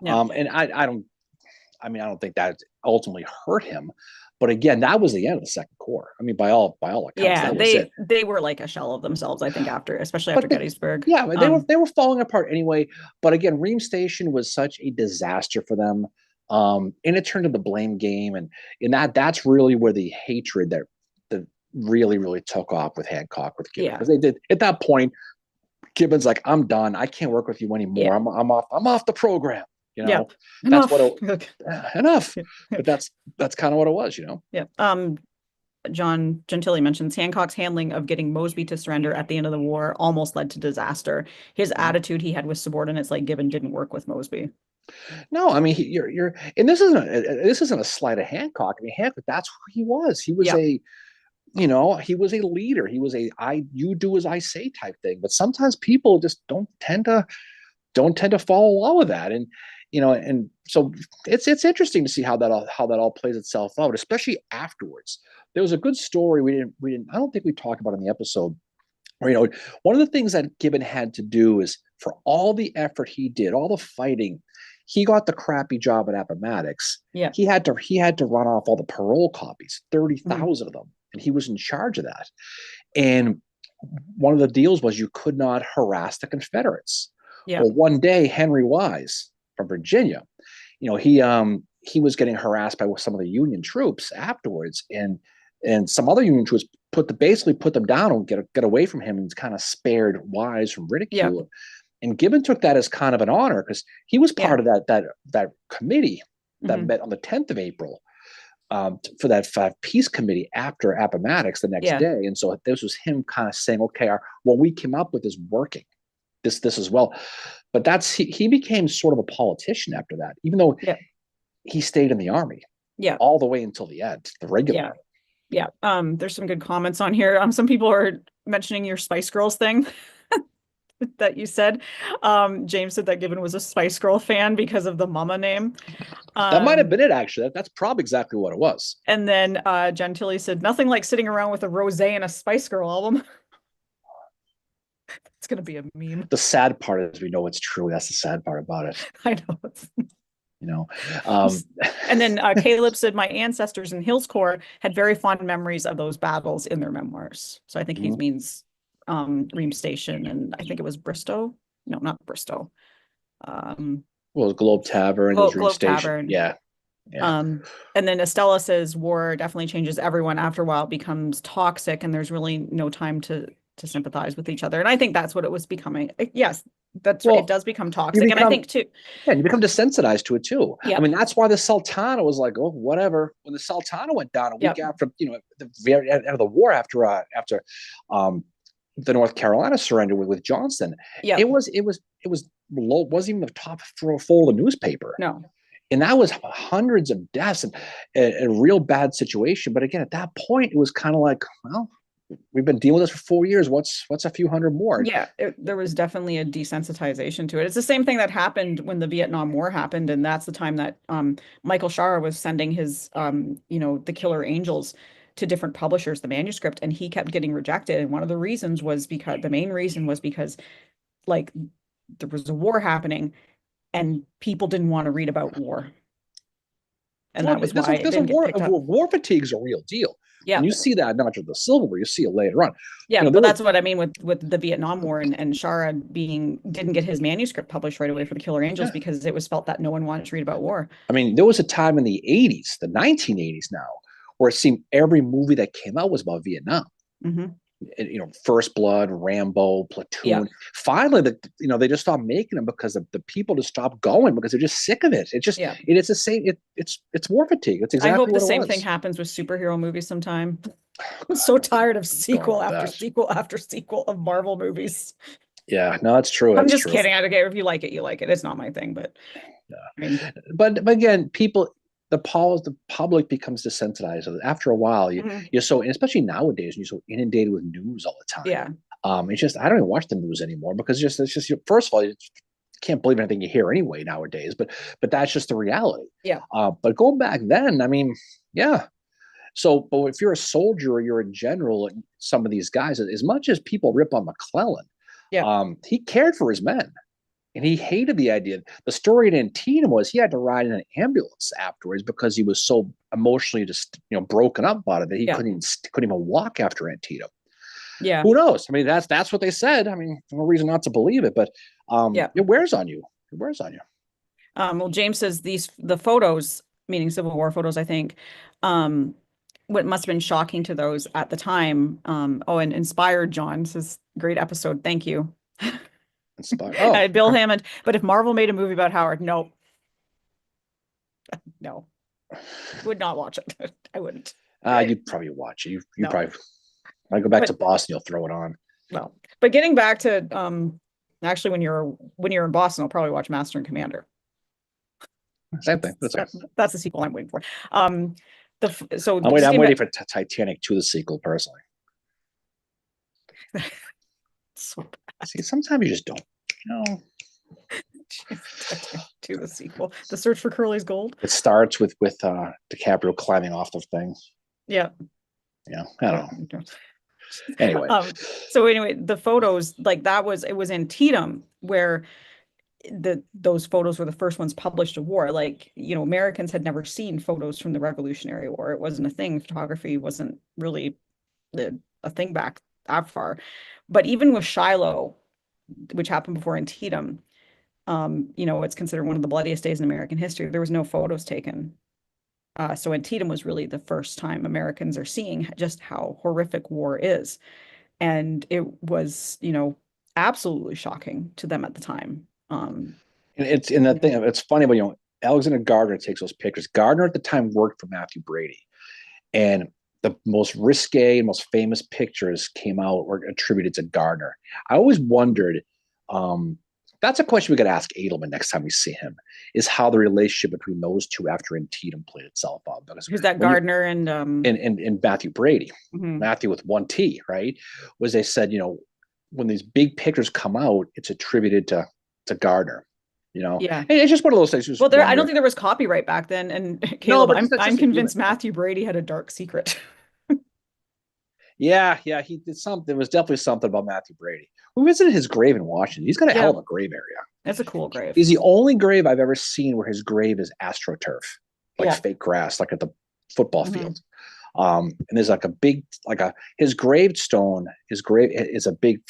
Yeah. And I don't think that ultimately hurt him. But again, that was the end of the Second Corps. I mean, by all accounts, Yeah, that was it. they were like a shell of themselves, I think, after, especially after But Gettysburg. yeah, they were falling apart anyway. But again, Ream Station was such a disaster for them, and it turned into the blame game, and that's really where the hatred that really took off with Hancock with Gibbon, Yeah. because they did at that point. Gibbon's like, I'm done. I can't work with you anymore. Yeah. I'm off the program. Yeah. That's Enough. what enough. But that's kind of what it was. Yeah. John Gentili mentions Hancock's handling of getting Mosby to surrender at the end of the war almost led to disaster. His attitude he had with subordinates like Gibbon didn't work with Mosby. No, I mean you're and this isn't a slight of Hancock. I mean Hancock, that's who he was. He was he was a leader. He was you do as I say type thing. But sometimes people just don't tend to follow along with that. And so it's interesting to see how that all plays itself out, especially afterwards. There was a good story we didn't I don't think we talked about in the episode. Where, one of the things that Gibbon had to do is, for all the effort he did, all the fighting, he got the crappy job at Appomattox. Yeah. He had to run off all the parole copies, 30,000 of them, and he was in charge of that. And one of the deals was you could not harass the Confederates. Yeah. Well, one day Henry Wise from Virginia, he was getting harassed by some of the Union troops afterwards, and some other Union troops basically put them down and get away from him, and kind of spared Wise from ridicule. Yeah. And Gibbon took that as kind of an honor, because he was part of that committee that met on the 10th of April for that peace committee after Appomattox the next day. And so this was him kind of saying, okay, what we came up with is working. This as well. But he became sort of a politician after that, even though he stayed in the army all the way until the end, the regular army. Yeah. There's some good comments on here. Some people are mentioning your Spice Girls thing that you said. James said that Gibbon was a Spice Girl fan because of the mama name. That might have been it, actually. That's probably exactly what it was. And then Gentili said, nothing like sitting around with a rosé and a Spice Girl album. It's going to be a meme. The sad part is we know it's true. That's the sad part about it. I know. And then Caleb said, my ancestors in Hills Corps had very fond memories of those battles in their memoirs. So I think he means Ream Station, and I think it was Bristow. No, not Bristow. Well, Globe Tavern, Ream Station. Tavern. Yeah. And then Estella says war definitely changes everyone. After a while, it becomes toxic, and there's really no time to sympathize with each other. And I think that's what it was becoming. Yes, it Well, does become you toxic. And I become think too, yeah, you become desensitized to it too. I yeah, mean, that's why the Sultana was like, oh, whatever. When the Sultana went down a week yeah, after, the very end of the war, after the North Carolina surrender with Johnston, yeah, it was low, wasn't even the top fold of the newspaper. no. And that was hundreds of deaths and a real bad situation. But again, at that point, it was kind of like, well, we've been dealing with this for 4 years. What's a few hundred more? Yeah, there was definitely a desensitization to it. It's the same thing that happened when the Vietnam War happened, and that's the time that Michael Shara was sending his The Killer Angels to different publishers, the manuscript, and he kept getting rejected. And one of the reasons was because the main reason was because like there was a war happening and people didn't want to read about war. And Well, that was there's why a it there's a didn't get war picked up. war fatigue is a real deal, Yeah. and you see that not just the Civil War, you see it later on. Yeah, There but was that's what I mean with the Vietnam War and Shara didn't get his manuscript published right away for the Killer Angels yeah. because it was felt that no one wanted to read about war. I mean, there was a time in the '80s, the 1980s now, where it seemed every movie that came out was about Vietnam. Hmm. First Blood, Rambo, Yeah, Platoon. Finally, they just stopped making them because the people just stopped going because they're just sick of it. yeah. It's the same. It's war fatigue. It's I hope exactly the what it same thing was. happens with superhero movies sometime. Oh, I'm God, so tired of going on sequel with after that? sequel after sequel of Marvel movies. Yeah, no, that's true. I'm That's just true. kidding. I don't care if you like it, you like it. It's not my thing, but I mean, But again, the public becomes desensitized after a while. mhm. You're so, and especially nowadays, you're so inundated with news all the time. Yeah, It's just I don't even watch the news anymore because it's just first of all, you can't believe anything you hear anyway nowadays. But that's just the reality. yeah, But going back then, I mean, yeah. So, but if you're a soldier or you're a general, and some of these guys, as much as people rip on McClellan, yeah, he cared for his men. And he hated the idea. The story at Antietam was he had to ride in an ambulance afterwards because he was so emotionally just broken up about it that he yeah, couldn't even walk after Antietam. yeah, Who knows? I mean, that's what they said. I mean, no reason not to believe it, but yeah. it wears on you. It wears on you. Well, James says the photos, meaning Civil War photos, I think, um, what must have been shocking to those at the time. Oh, and inspired John says, great episode. Thank you. Inspired. Oh, Bill okay. Hammond. But if Marvel made a movie about Howard, no, no, would not watch it. I wouldn't. You'd probably watch it. You No, probably. When I go back to but Boston, you'll throw it on. no. But getting back to actually when you're in Boston, I'll probably watch Master and Commander. Same thing. That's okay. That's the sequel I'm waiting for. So I'm waiting. just I'm getting waiting back. for Titanic to the sequel. Personally, So see, sometimes you just don't. to the sequel, The Search for Curly's Gold. It starts with DiCaprio climbing off the thing. Yeah. Yeah, I don't know. Anyway, So anyway, the photos like it was Antietam where those photos were the first ones published of war. Like, Americans had never seen photos from the Revolutionary War. It wasn't a thing. Photography wasn't really a thing back that far. But even with Shiloh, which happened before Antietam, it's considered one of the bloodiest days in American history. There was no photos taken. So Antietam was really the first time Americans are seeing just how horrific war is. And it was, absolutely shocking to them at the time. and it's in that thing. It's funny, but Alexander Gardner takes those pictures. Gardner at the time worked for Matthew Brady, and the most risque and most famous pictures came out or attributed to Gardner. I always wondered. That's a question we got to ask Edelman next time we see him. Is how the relationship between those two after Antietam played itself out. Because Who's that, when you Gardner and and Matthew Brady, mhm. Matthew with one T, right? Was they said, when these big pictures come out, it's attributed to Gardner. Yeah. And it's just one of those things. Just Well, I don't wonder. think there was copyright back then. And No, Caleb, but that's I'm just a convinced human. Matthew Brady had a dark secret. Yeah, he did something. There was definitely something about Matthew Brady. We visited his grave in Washington. He's got a hell Yeah, of a grave area. it's a cool grave. He's the only grave I've ever seen where his grave is astroturf, like Yeah. fake grass, like at the football Hmm. field. And there's like a big, his gravestone, his grave is a big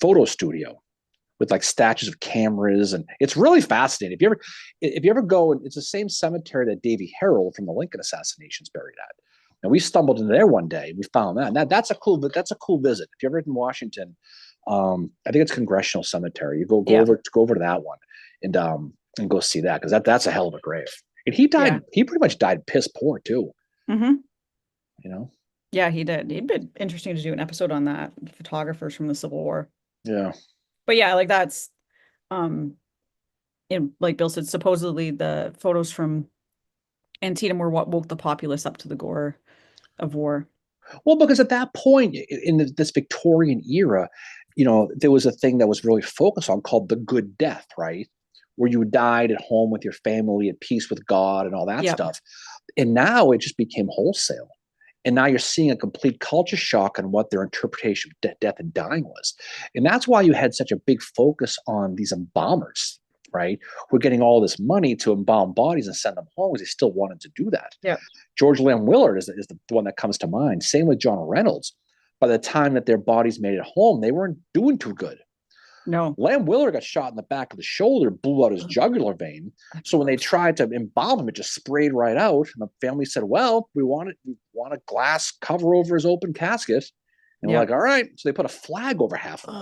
photo studio with like statues of cameras, and it's really fascinating. If you ever go, and it's the same cemetery that Davy Harold from the Lincoln assassination is buried at. And we stumbled in there one day. We found that. And that's a cool visit. If you're ever in Washington, I think it's Congressional Cemetery. You go Yeah. go over to that one and go see that, because that's a hell of a grave. And he Yeah. died. He pretty much died piss poor too. Hmm. You know. Yeah, he did. It'd been interesting to do an episode on that, photographers from the Civil War. Yeah. But yeah, like that's um in like Bill said, supposedly the photos from Antietam were what woke the populace up to the gore of war. Well, because at that point in this Victorian era, there was a thing that was really focused on called the good death, right? Where you died at home with your family, at peace with God, and all that Yep. stuff. And now it just became wholesale. And now you're seeing a complete culture shock on what their interpretation of death and dying was. And that's why you had such a big focus on these embalmers, right? We're getting all this money to embalm bodies and send them home because they still wanted to do that. Yep. George Lamb Willard is the one that comes to mind. Same with John Reynolds. By the time that their bodies made it home, they weren't doing too good. No. Lamb Willard got shot in the back of the shoulder, blew out his jugular vein. So when they tried to embalm him, it just sprayed right out. And the family said, "Well, we want a glass cover over his open casket." And we're Yep. like, "All right." So they put a flag over half of him.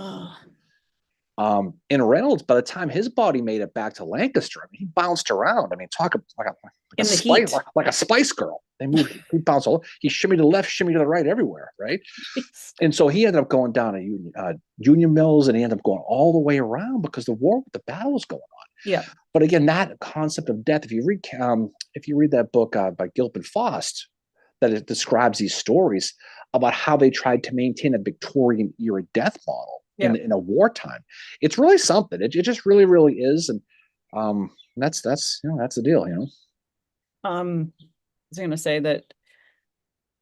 Ugh. In Reynolds, by the time his body made it back to Lancaster, I mean, he bounced around. I mean, talk like a In the spice, heat. like a spice girl. They moved, he bounced all, he shimmied to the left, shimmied to the right, everywhere, right? Jeez. And so he ended up going down to Union Mills, and he ended up going all the way around because the battle was going on. Yeah. But again, that concept of death, if you read that book by Gilpin Faust, that it describes these stories about how they tried to maintain a Victorian era death model Yeah. in a wartime. It's really something. It just really, really is. And that's that's the deal, I was gonna say that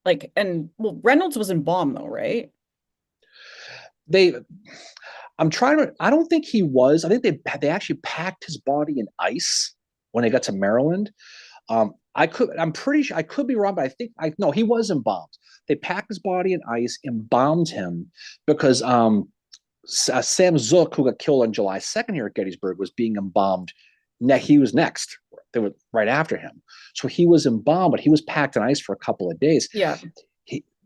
like and well Reynolds was in Bomb though, right? They I don't think he was. I think they actually packed his body in ice when they got to Maryland. I'm pretty sure, I could be wrong, but I think no, he was embalmed. They packed his body in ice, embalmed him because Sam Zook, who got killed on July 2nd here at Gettysburg, was being embalmed. He was next. They were right after him. So he was embalmed, but he was packed in ice for a couple of days. Yeah.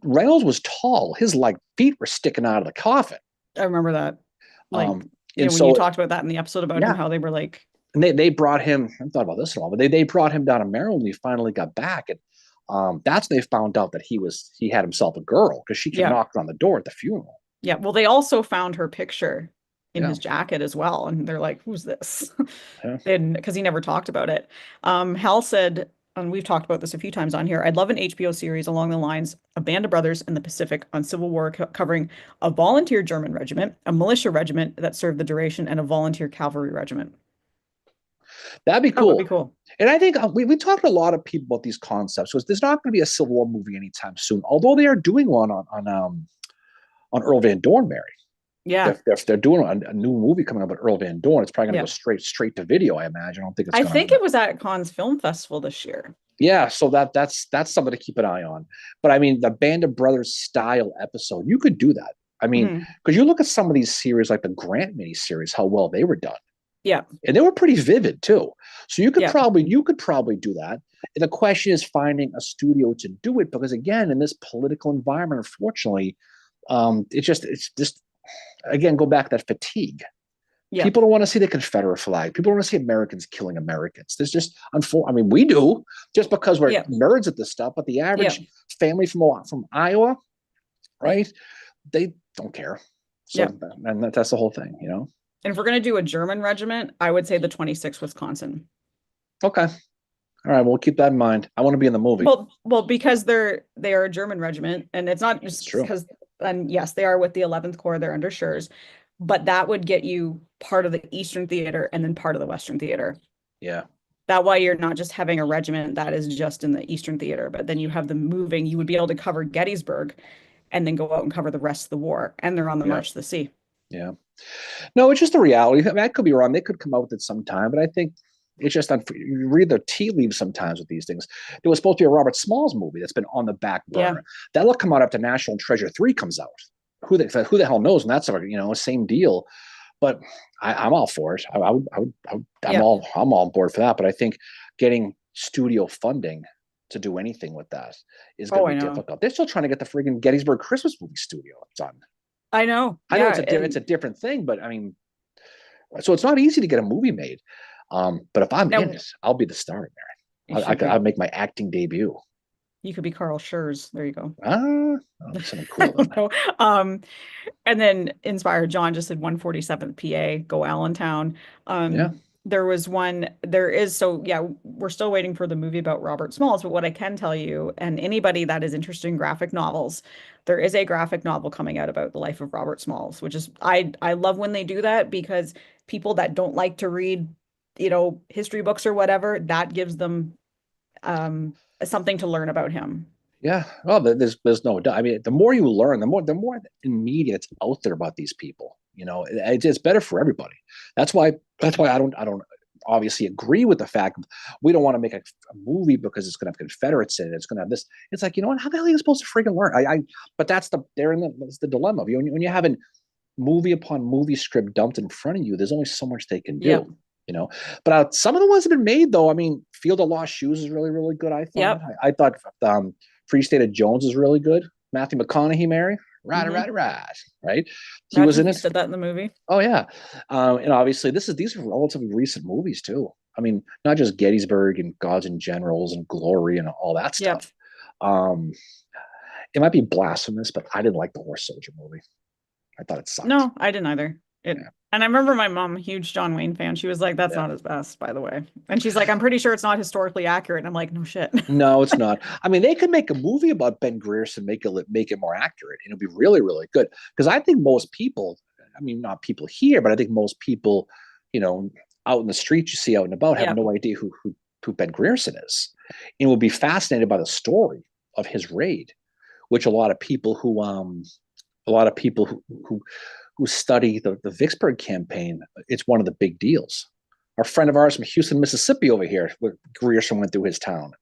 Reynolds was tall. His feet were sticking out of the coffin. I remember that. Like, And when you so, talked about that in the episode about him, yeah, how they were like, and they brought him. I haven't thought about this at all, but they brought him down to Maryland. And he finally got back, and that's when they found out that he had himself a girl, because she came yeah, knocking on the door at the funeral. yeah. Well, they also found her picture in Yeah, his jacket as well, and they're like, "Who's this?" yeah. And because he never talked about it. Hal said, and we've talked about this a few times on here. I'd love an HBO series along the lines of Band of Brothers in the Pacific on Civil War, covering a volunteer German regiment, a militia regiment that served the duration, and a volunteer cavalry regiment. That'd be That would cool. be cool. And I think we talked to a lot of people about these concepts. So there's not going to be a Civil War movie anytime soon, although they are doing one on Earl Van Dorn, Mary. Yeah, They're doing a new movie coming up with Earl Van Dorn. It's probably going yeah. to go straight to video, I imagine. I don't think it's I going think to. it was at Cannes Film Festival this year. Yeah, so that's something to keep an eye on. But I mean, the Band of Brothers style episode, you could do that. I mean, Mhm. because you look at some of these series, like the Grant miniseries, how well they were done, Yeah, and they were pretty vivid too. So you could yeah, probably do that. And the question is finding a studio to do it, because again, in this political environment, unfortunately, it's just again, go back to that fatigue. yeah, People don't want to see the Confederate flag. People don't want to see Americans killing Americans. There's just, I mean, we do, just because we're yeah, nerds at this stuff. But the yeah, average family from Iowa, right? They don't care. So, yeah. and that's the whole thing, And if we're gonna do a German regiment, I would say the 26th Wisconsin. Okay. All right. We'll keep that in mind. I want to be in the movie. Well, because they are a German regiment, and it's not It's just true. because, and yes, they are with the 11th Corps, they're under Schurz, but that would get you part of the Eastern Theater and then part of the Western Theater. Yeah. That way you're not just having a regiment that is just in the Eastern Theater, but then you have them moving. You would be able to cover Gettysburg and then go out and cover the rest of the war. And they're on the Yeah. March to the Sea. Yeah. No, it's just the reality. I mean, I could be wrong. They could come out with it sometime, but I think it's just you read the tea leaves sometimes with these things. There was supposed to be a Robert Smalls movie that's been on the back Yeah. burner. That'll come out after National Treasure 3 comes out. Who the hell knows? And that's same deal. But I'm all for it. Yeah. I'm all on board for that. But I think getting studio funding to do anything with that is going Oh, to I be know. difficult. They're still trying to get the friggin' Gettysburg Christmas movie studio done. I know. I know Yeah. it's a And different thing, but I mean, so it's not easy to get a movie made. But if I'm in now it, I'll be the star, you Mary. should I'll be. make my acting debut. You could be Carl Schurz. There you go. That'll be something I cooler than don't that. know. Um, and then Inspired John just said 147th PA, go Allentown. Yeah, There was one, there is, so yeah, we're still waiting for the movie about Robert Smalls, but what I can tell you, and anybody that is interested in graphic novels, there is a graphic novel coming out about the life of Robert Smalls, which is, I love when they do that because people that don't like to read, history books or whatever, that gives them something to learn about him. yeah. Well, there's no doubt. I mean, the more you learn, the more in media it's out there about these people. It's better for everybody. That's why I don't obviously agree with the fact we don't want to make a movie because it's going to have Confederates in it. It's going to have this. It's like, you know what? How the hell are you supposed to freaking learn? But that's the dilemma. When you have a movie upon movie script dumped in front of you, there's only so much they can do. Yep. You know, but some of the ones that have been made, though, I mean, Field of Lost Shoes is really, really good. I thought. Yep. I thought Free State of Jones is really good. Matthew McConaughey, Mary, Hmm. right? He was Imagine in he it. said that in the movie. Oh yeah, and obviously these are relatively recent movies too. I mean, not just Gettysburg and Gods and Generals and Glory and all that Yep. stuff. Um, it might be blasphemous, but I didn't like the Horse Soldier movie. I thought it sucked. No, I didn't either. Yeah, And I remember my mom, huge John Wayne fan. She was like, "That's yeah. not his best, by the way." And she's like, "I'm pretty sure it's not historically accurate." And I'm like, "No shit." No, it's not. I mean, they could make a movie about Ben Grierson, make it more accurate, and it'll be really, really good. Because I think most people, I mean, not people here, but I think most people, you know, out in the streets you see out and about have Yep. no idea who Ben Grierson is, and will be fascinated by the story of his raid, which a lot of people who study the Vicksburg campaign, it's one of the big deals. Our friend of ours from Houston, Mississippi, over here, where Grierson went through his town,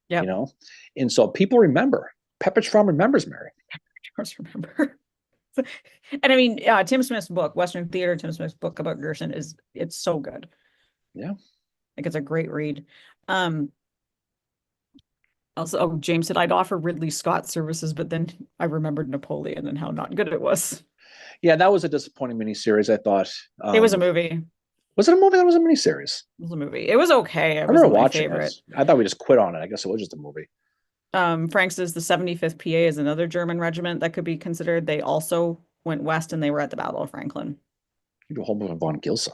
you Yep. know? And so people remember. Pepperidge Farm remembers, Mary. I just remember. And I mean, Tim Smith's book, Western Theater, Tim Smith's book about Gerson it's so good. Yeah. Like it's a great read. Um, Also, oh, James said I'd offer Ridley Scott services, but then I remembered Napoleon and how not good it was. Yeah, that was a disappointing miniseries, I thought. It was a movie. It Was it a movie? That was a miniseries. was a movie. It was okay. It I remember wasn't my watching it. favorite. I thought we just quit on it. I guess it was just a movie. Frank says the 75th PA is another German regiment that could be considered. They also went west and they were at the Battle of Franklin. You do a whole movie of Von Gilso.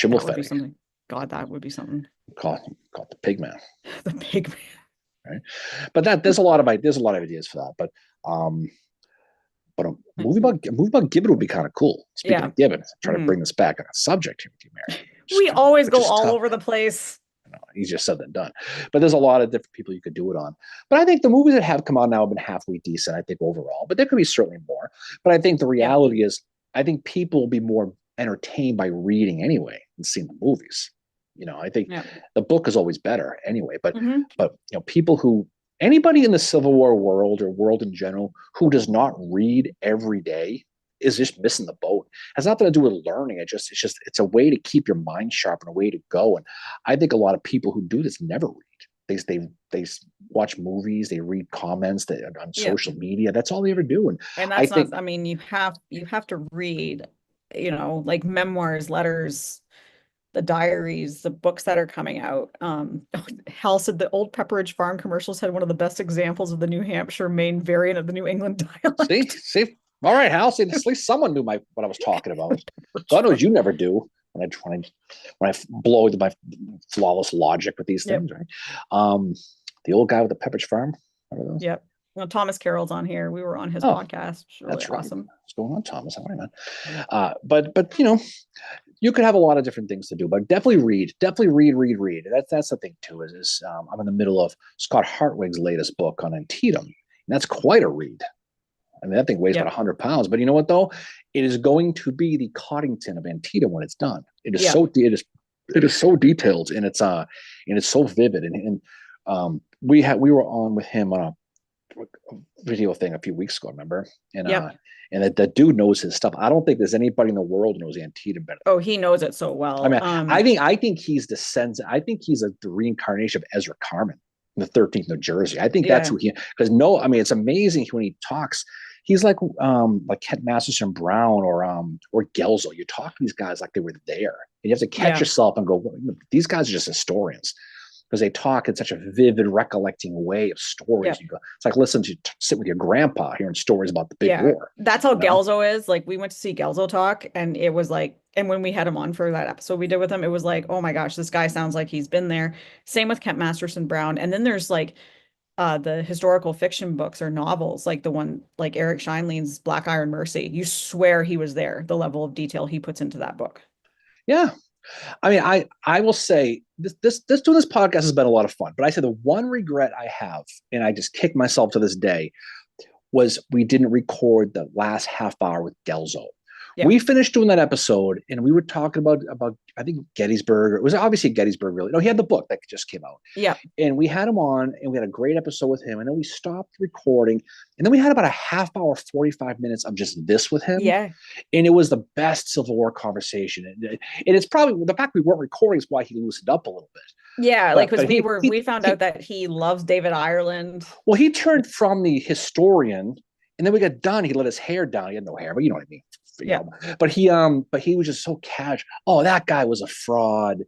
That would be Schimmelfettig. something. God, that would be something. Call it the pig man. The pig man. Right. But there's a lot of ideas for that. But a movie about Gibbon would be kind of cool. Speaking Yeah. of Gibbon, trying to Mhm. bring this back on a subject here with you, Mary. We always Which go is all tough. over the place. Easier said than done. But there's a lot of different people you could do it on. But I think the movies that have come out now have been halfway decent, I think, overall. But there could be certainly more. But I think the Yeah. reality is, I think people will be more entertained by reading anyway than seeing the movies. I think Yeah. the book is always better anyway. But Hmm. people who anybody in the Civil War world or world in general who does not read every day is just missing the boat. It has nothing to do with learning. It's a way to keep your mind sharp and a way to go. And I think a lot of people who do this never read. They watch movies, they read comments on Yeah. social media. That's all they ever do. And And I that's not, think I mean, you have to read, like memoirs, letters, the diaries, the books that are coming out. Hal said the old Pepperidge Farm commercials had one of the best examples of the New Hampshire Maine variant of the New England dialect. see, all right, Hal. See, at least someone knew what I was talking about. God knows you never do when I blow my flawless logic with these Yep. things, right? The old guy with the Pepperidge Farm. Remember those? Yep. Well, Thomas Carroll's on here. We were on his Oh, podcast. It's really that's right. awesome. What's going on, Thomas? How are you, man? But you could have a lot of different things to do, but definitely read. Definitely read. That's the thing too. I'm in the middle of Scott Hartwig's latest book on Antietam, and that's quite a read. I mean, that thing weighs Yep. about 100 pounds. But you know what though? It is going to be the Coddington of Antietam when it's done. It is Yeah. it is so detailed and it's so vivid. We were on with him on a video thing a few weeks ago, remember? Yep. And that dude knows his stuff. I don't think there's anybody in the world who knows Antietam better. Oh, he knows it so well. I mean, I think he's I think he's the reincarnation of Ezra Carmen in the 13th New Jersey. I think that's Yeah. who because I mean, it's amazing when he talks. he's like Kent Masterson Brown or Gelzo. You talk to these guys like they were there, and you have to catch Yeah. yourself and go, well, these guys are just historians because they talk in such a vivid, recollecting way of Yeah. stories. You go, it's like listen to sit with your grandpa hearing stories about the big Yeah. war. That's how You know? Gelzo is. Like we went to see Gelzo talk and it was like, and when we had him on for that episode we did with him, it was like, oh my gosh, this guy sounds like he's been there. Same with Kent Masterson Brown. And then there's like the historical fiction books or novels, like the one like Eric Scheinlein's Black Iron Mercy. You swear he was there, the level of detail he puts into that book. Yeah, I mean, I will say this doing this podcast has been a lot of fun. But I say the one regret I have, and I just kick myself to this day, was we didn't record the last half hour with Gelzo. Yeah. We finished doing that episode, and we were talking about I think Gettysburg. It was obviously Gettysburg, really. No, he had the book that just came out, Yeah. and we had him on, and we had a great episode with him. And then we stopped recording, and then we had about a half hour, 45 minutes of just this with him, Yeah. and it was the best Civil War conversation. And it's probably the fact we weren't recording is why he loosened up a little bit. Yeah, like because But we found out that he loves David Ireland. well, he turned from the historian, and then we got done. He let his hair down. He had no hair, but you know what I mean. Yeah. But he was just so casual. Oh, that guy was a fraud.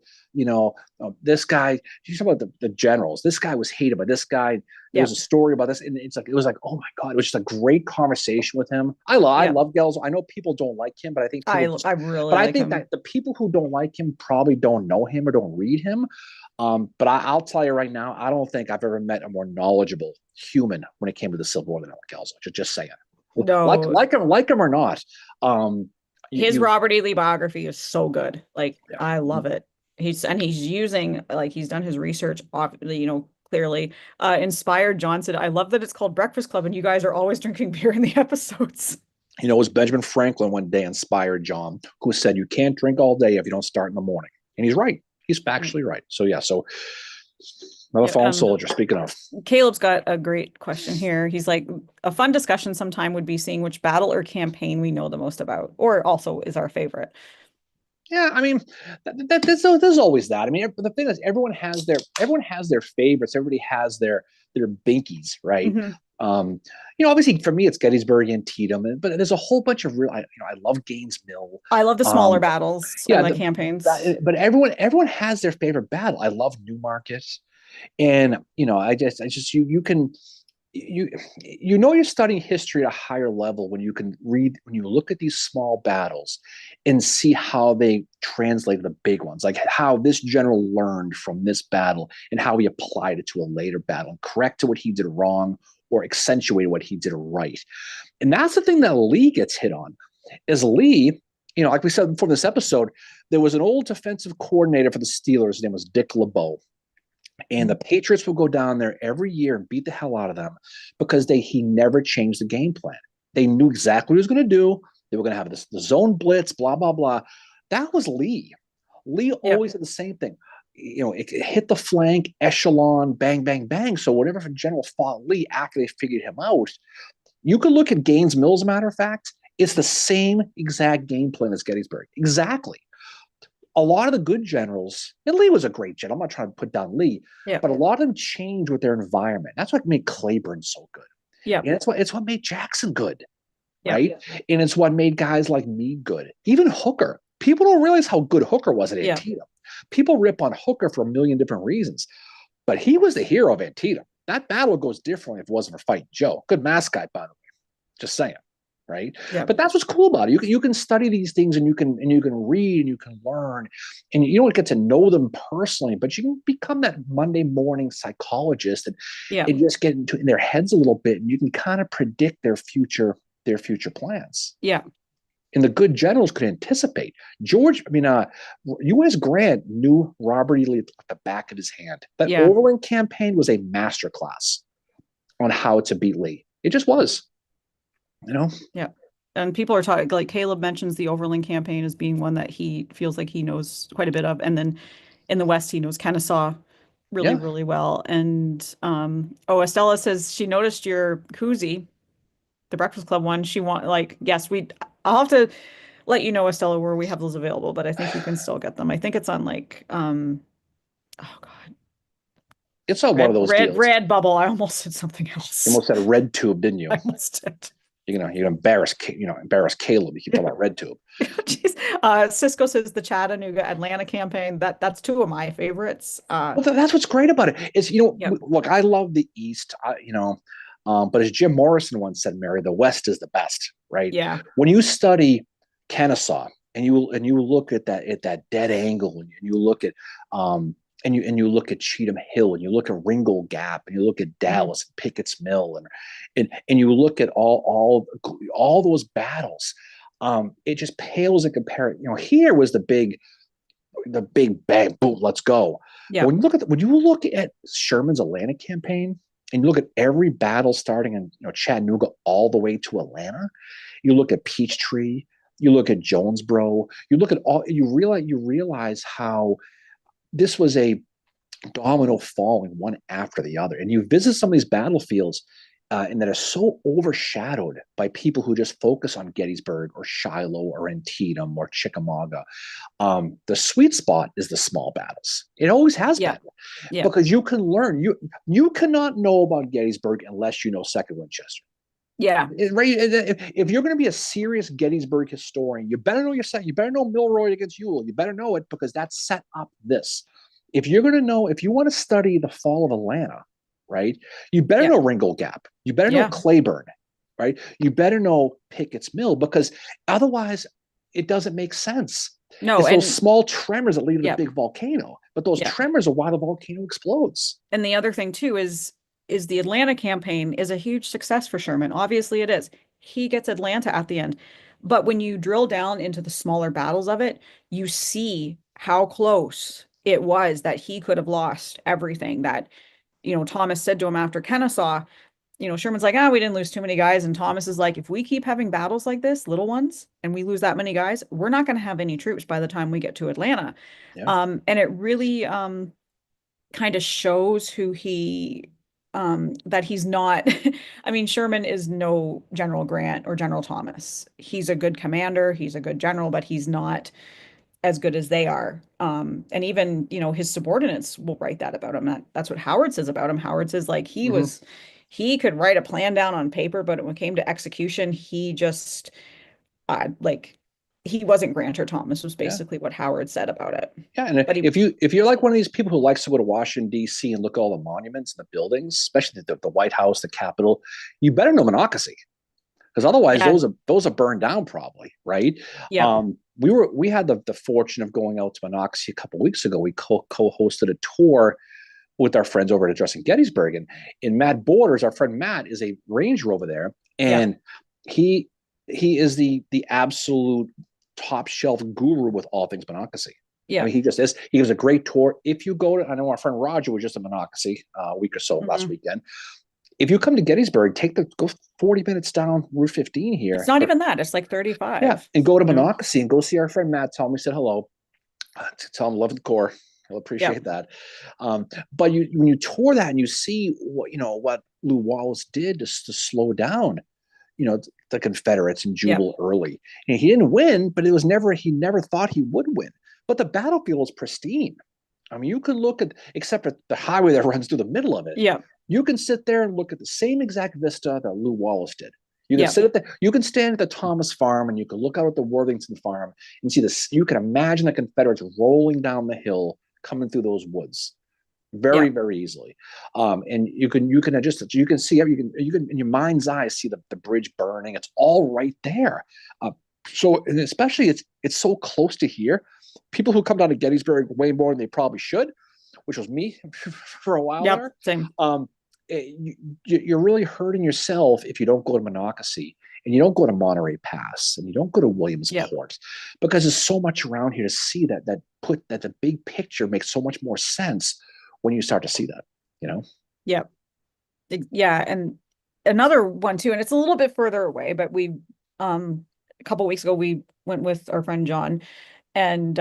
This guy. You talk about the generals. This guy was hated by this guy. There Yeah. was a story about this, and it was like, oh my god, it was just a great conversation with him. I Yeah. love Gelso. I know people don't like him, but I think I really but I like think him. that the people who don't like him probably don't know him or don't read him. But I'll tell you right now, I don't think I've ever met a more knowledgeable human when it came to the Civil War than Alex Kelso. Just saying, No, like him or not. Um, his Robert E. Lee biography is so good. Like yeah. I love it. He's using like he's done his research clearly. Inspired John said, I love that it's called Breakfast Club and you guys are always drinking beer in the episodes. It was Benjamin Franklin one day inspired John, who said you can't drink all day if you don't start in the morning. And he's right. He's factually right. So yeah, another fallen soldier. Speaking of, Caleb's got a great question here. He's like, a fun discussion sometime would be seeing which battle or campaign we know the most about, or also is our favorite. Yeah, I mean, there's always that. I mean, the thing is, everyone has their favorites. Everybody has their binkies, right? Mm-hmm. Obviously for me, it's Gettysburg and Antietam, but there's a whole bunch of real. I love Gaines Mill. I love the smaller battles, yeah, the campaigns. But everyone has their favorite battle. I love Newmarket, and I just you can you're studying history at a higher level when you look at these small battles and see how they translate the big ones, like how this general learned from this battle and how he applied it to a later battle and corrected what he did wrong or accentuated what he did right. And that's the thing that Lee gets hit on. Is Lee, like we said before this episode, there was an old defensive coordinator for the Steelers. His name was Dick LeBeau. And the Patriots would go down there every year and beat the hell out of them because he never changed the game plan. They knew exactly what he was going to do. They were going to have the zone blitz, blah, blah, blah. That was Lee. Lee always did the same thing. It hit the flank, echelon, bang, bang, bang. So whatever general fought Lee after they figured him out, you could look at Gaines Mill, as a matter of fact. It's the same exact game plan as Gettysburg. Exactly. A lot of the good generals, and Lee was a great general. I'm not trying to put down Lee, but a lot of them changed with their environment. That's what made Claiborne so good. Yeah. And it's what made Jackson good. Right. Yeah. And it's what made guys like me good. Even Hooker. People don't realize how good Hooker was at Antietam. People rip on Hooker for a million different reasons, but he was the hero of Antietam. That battle goes differently if it wasn't for Fighting Joe. Good mask guy, by the way. Just saying. Right. Yeah. But that's what's cool about it. You can study these things and you can read and you can learn and you don't get to know them personally, but you can become that Monday morning psychologist and just get in their heads a little bit and you can kind of predict their future plans. Yeah. And the good generals could anticipate. U.S. Grant knew Robert E. Lee at the back of his hand. That Overland campaign was a masterclass on how to beat Lee. It just was. Yeah. And people are talking, like Caleb mentions the Overland campaign as being one that he feels like he knows quite a bit of. And then in the West, he knows Kennesaw really, really well. And Estella says she noticed your koozie, the Breakfast Club one. I'll have to let you know, Estella, where we have those available, but I think you can still get them. I think it's on oh God. It's on one of those deals. Red Bubble. I almost said something else. You almost said a red tube, didn't you? I almost did. you're gonna embarrass Caleb. You keep talking about red tube. Jeez. Cisco says the Chattanooga Atlanta campaign. That's two of my favorites. Well, that's what's great about it. Is Yep. look, I love the East. But as Jim Morrison once said, Mary, the West is the best, right? Yeah. When you study Kennesaw and you look at that dead angle, and you look at and you look at Cheatham Hill, and you look at Ringgold Gap, and you look at Mhm. Dallas and Pickett's Mill, and you look at all those battles. It just pales in comparison. Here was the big bang, boom, let's go. But Yeah. when you look at Sherman's Atlanta campaign, and you look at every battle starting in Chattanooga all the way to Atlanta, you look at Peachtree, you look at Jonesboro, you realize how this was a domino falling one after the other. And you visit some of these battlefields, and that are so overshadowed by people who just focus on Gettysburg or Shiloh or Antietam or Chickamauga. The sweet spot is the small battles. It always has Yeah. been, Yeah. because you can learn. You cannot know about Gettysburg unless you know Second Winchester. Yeah. Right? If you're going to be a serious Gettysburg historian, you better know your set. You better know Milroy against Ewell. You better know it, because that set up this. If you want to study the fall of Atlanta, right? You better Yeah. know Ringgold Gap. You better know Yeah. Claiborne, right? You better know Pickett's Mill, because otherwise it doesn't make sense. No, It's those and small tremors that lead to the yeah. big volcano, but those Yeah. tremors are why the volcano explodes. And the other thing too is the Atlanta campaign is a huge success for Sherman. Obviously it is. He gets Atlanta at the end. But when you drill down into the smaller battles of it, you see how close it was that he could have lost everything that, Thomas said to him after Kennesaw. Sherman's like, we didn't lose too many guys. And Thomas is like, if we keep having battles like this, little ones, and we lose that many guys, we're not going to have any troops by the time we get to Atlanta. Yeah. And it really kind of shows who that he's not. I mean, Sherman is no General Grant or General Thomas. He's a good commander, he's a good general, but he's not as good as they are. And even, his subordinates will write that about him. That's what Howard says about him. Howard says like Mm-hmm. he could write a plan down on paper, but when it came to execution, he just like he wasn't Grant or Thomas was Yeah. basically what Howard said about it. Yeah, and But he, if you're like one of these people who likes to go to Washington D.C. and look at all the monuments and the buildings, especially the White House, the Capitol, you better know Monocacy, because otherwise yeah, those are burned down probably, right? yeah, We had the fortune of going out to Monocacy a couple of weeks ago. We co-hosted a tour with our friends over at Addressing Gettysburg, and in Matt Borders, our friend Matt is a ranger over there, yeah, and he is the absolute top shelf guru with all things Monocacy. I yeah. mean, he just is. He gives a great tour. If you go to, I know our friend Roger was just in Monocacy a week or so last Mhm. weekend. If you come to Gettysburg, go 40 minutes down Route 15 It's here. not even that. It's like Yeah, 35, and go to you know? Monocacy and go see our friend Matt. Tell him we said hello. Tell him love the core. He'll Yeah. appreciate that. But when you tour that and you see what Lew Wallace did to slow down, the Confederates in Yeah. Jubal early. And he didn't win, but he never thought he would win. But the battlefield is pristine. I mean, you can look at, except for the highway that runs through the middle of it, Yeah. you can sit there and look at the same exact vista that Lew Wallace did. You can Yeah. sit at you can stand at the Thomas farm and you can look out at the Worthington farm and see this. You can imagine the Confederates rolling down the hill, coming through those woods Yeah. very, very easily. And you can see you can in your mind's eye see the bridge burning. It's all right there. So and especially it's so close to here. People who come down to Gettysburg way more than they probably should, which was me for a while Yep. there. Same. Um, you're really hurting yourself if you don't go to Monocacy and you don't go to Monterey Pass and you don't go to Yep. Williamsport, because there's so much around here to see that the big picture makes so much more sense when you start to see that, you know? Yep. Yeah. And another one too, and it's a little bit further away, but a couple weeks ago we went with our friend John and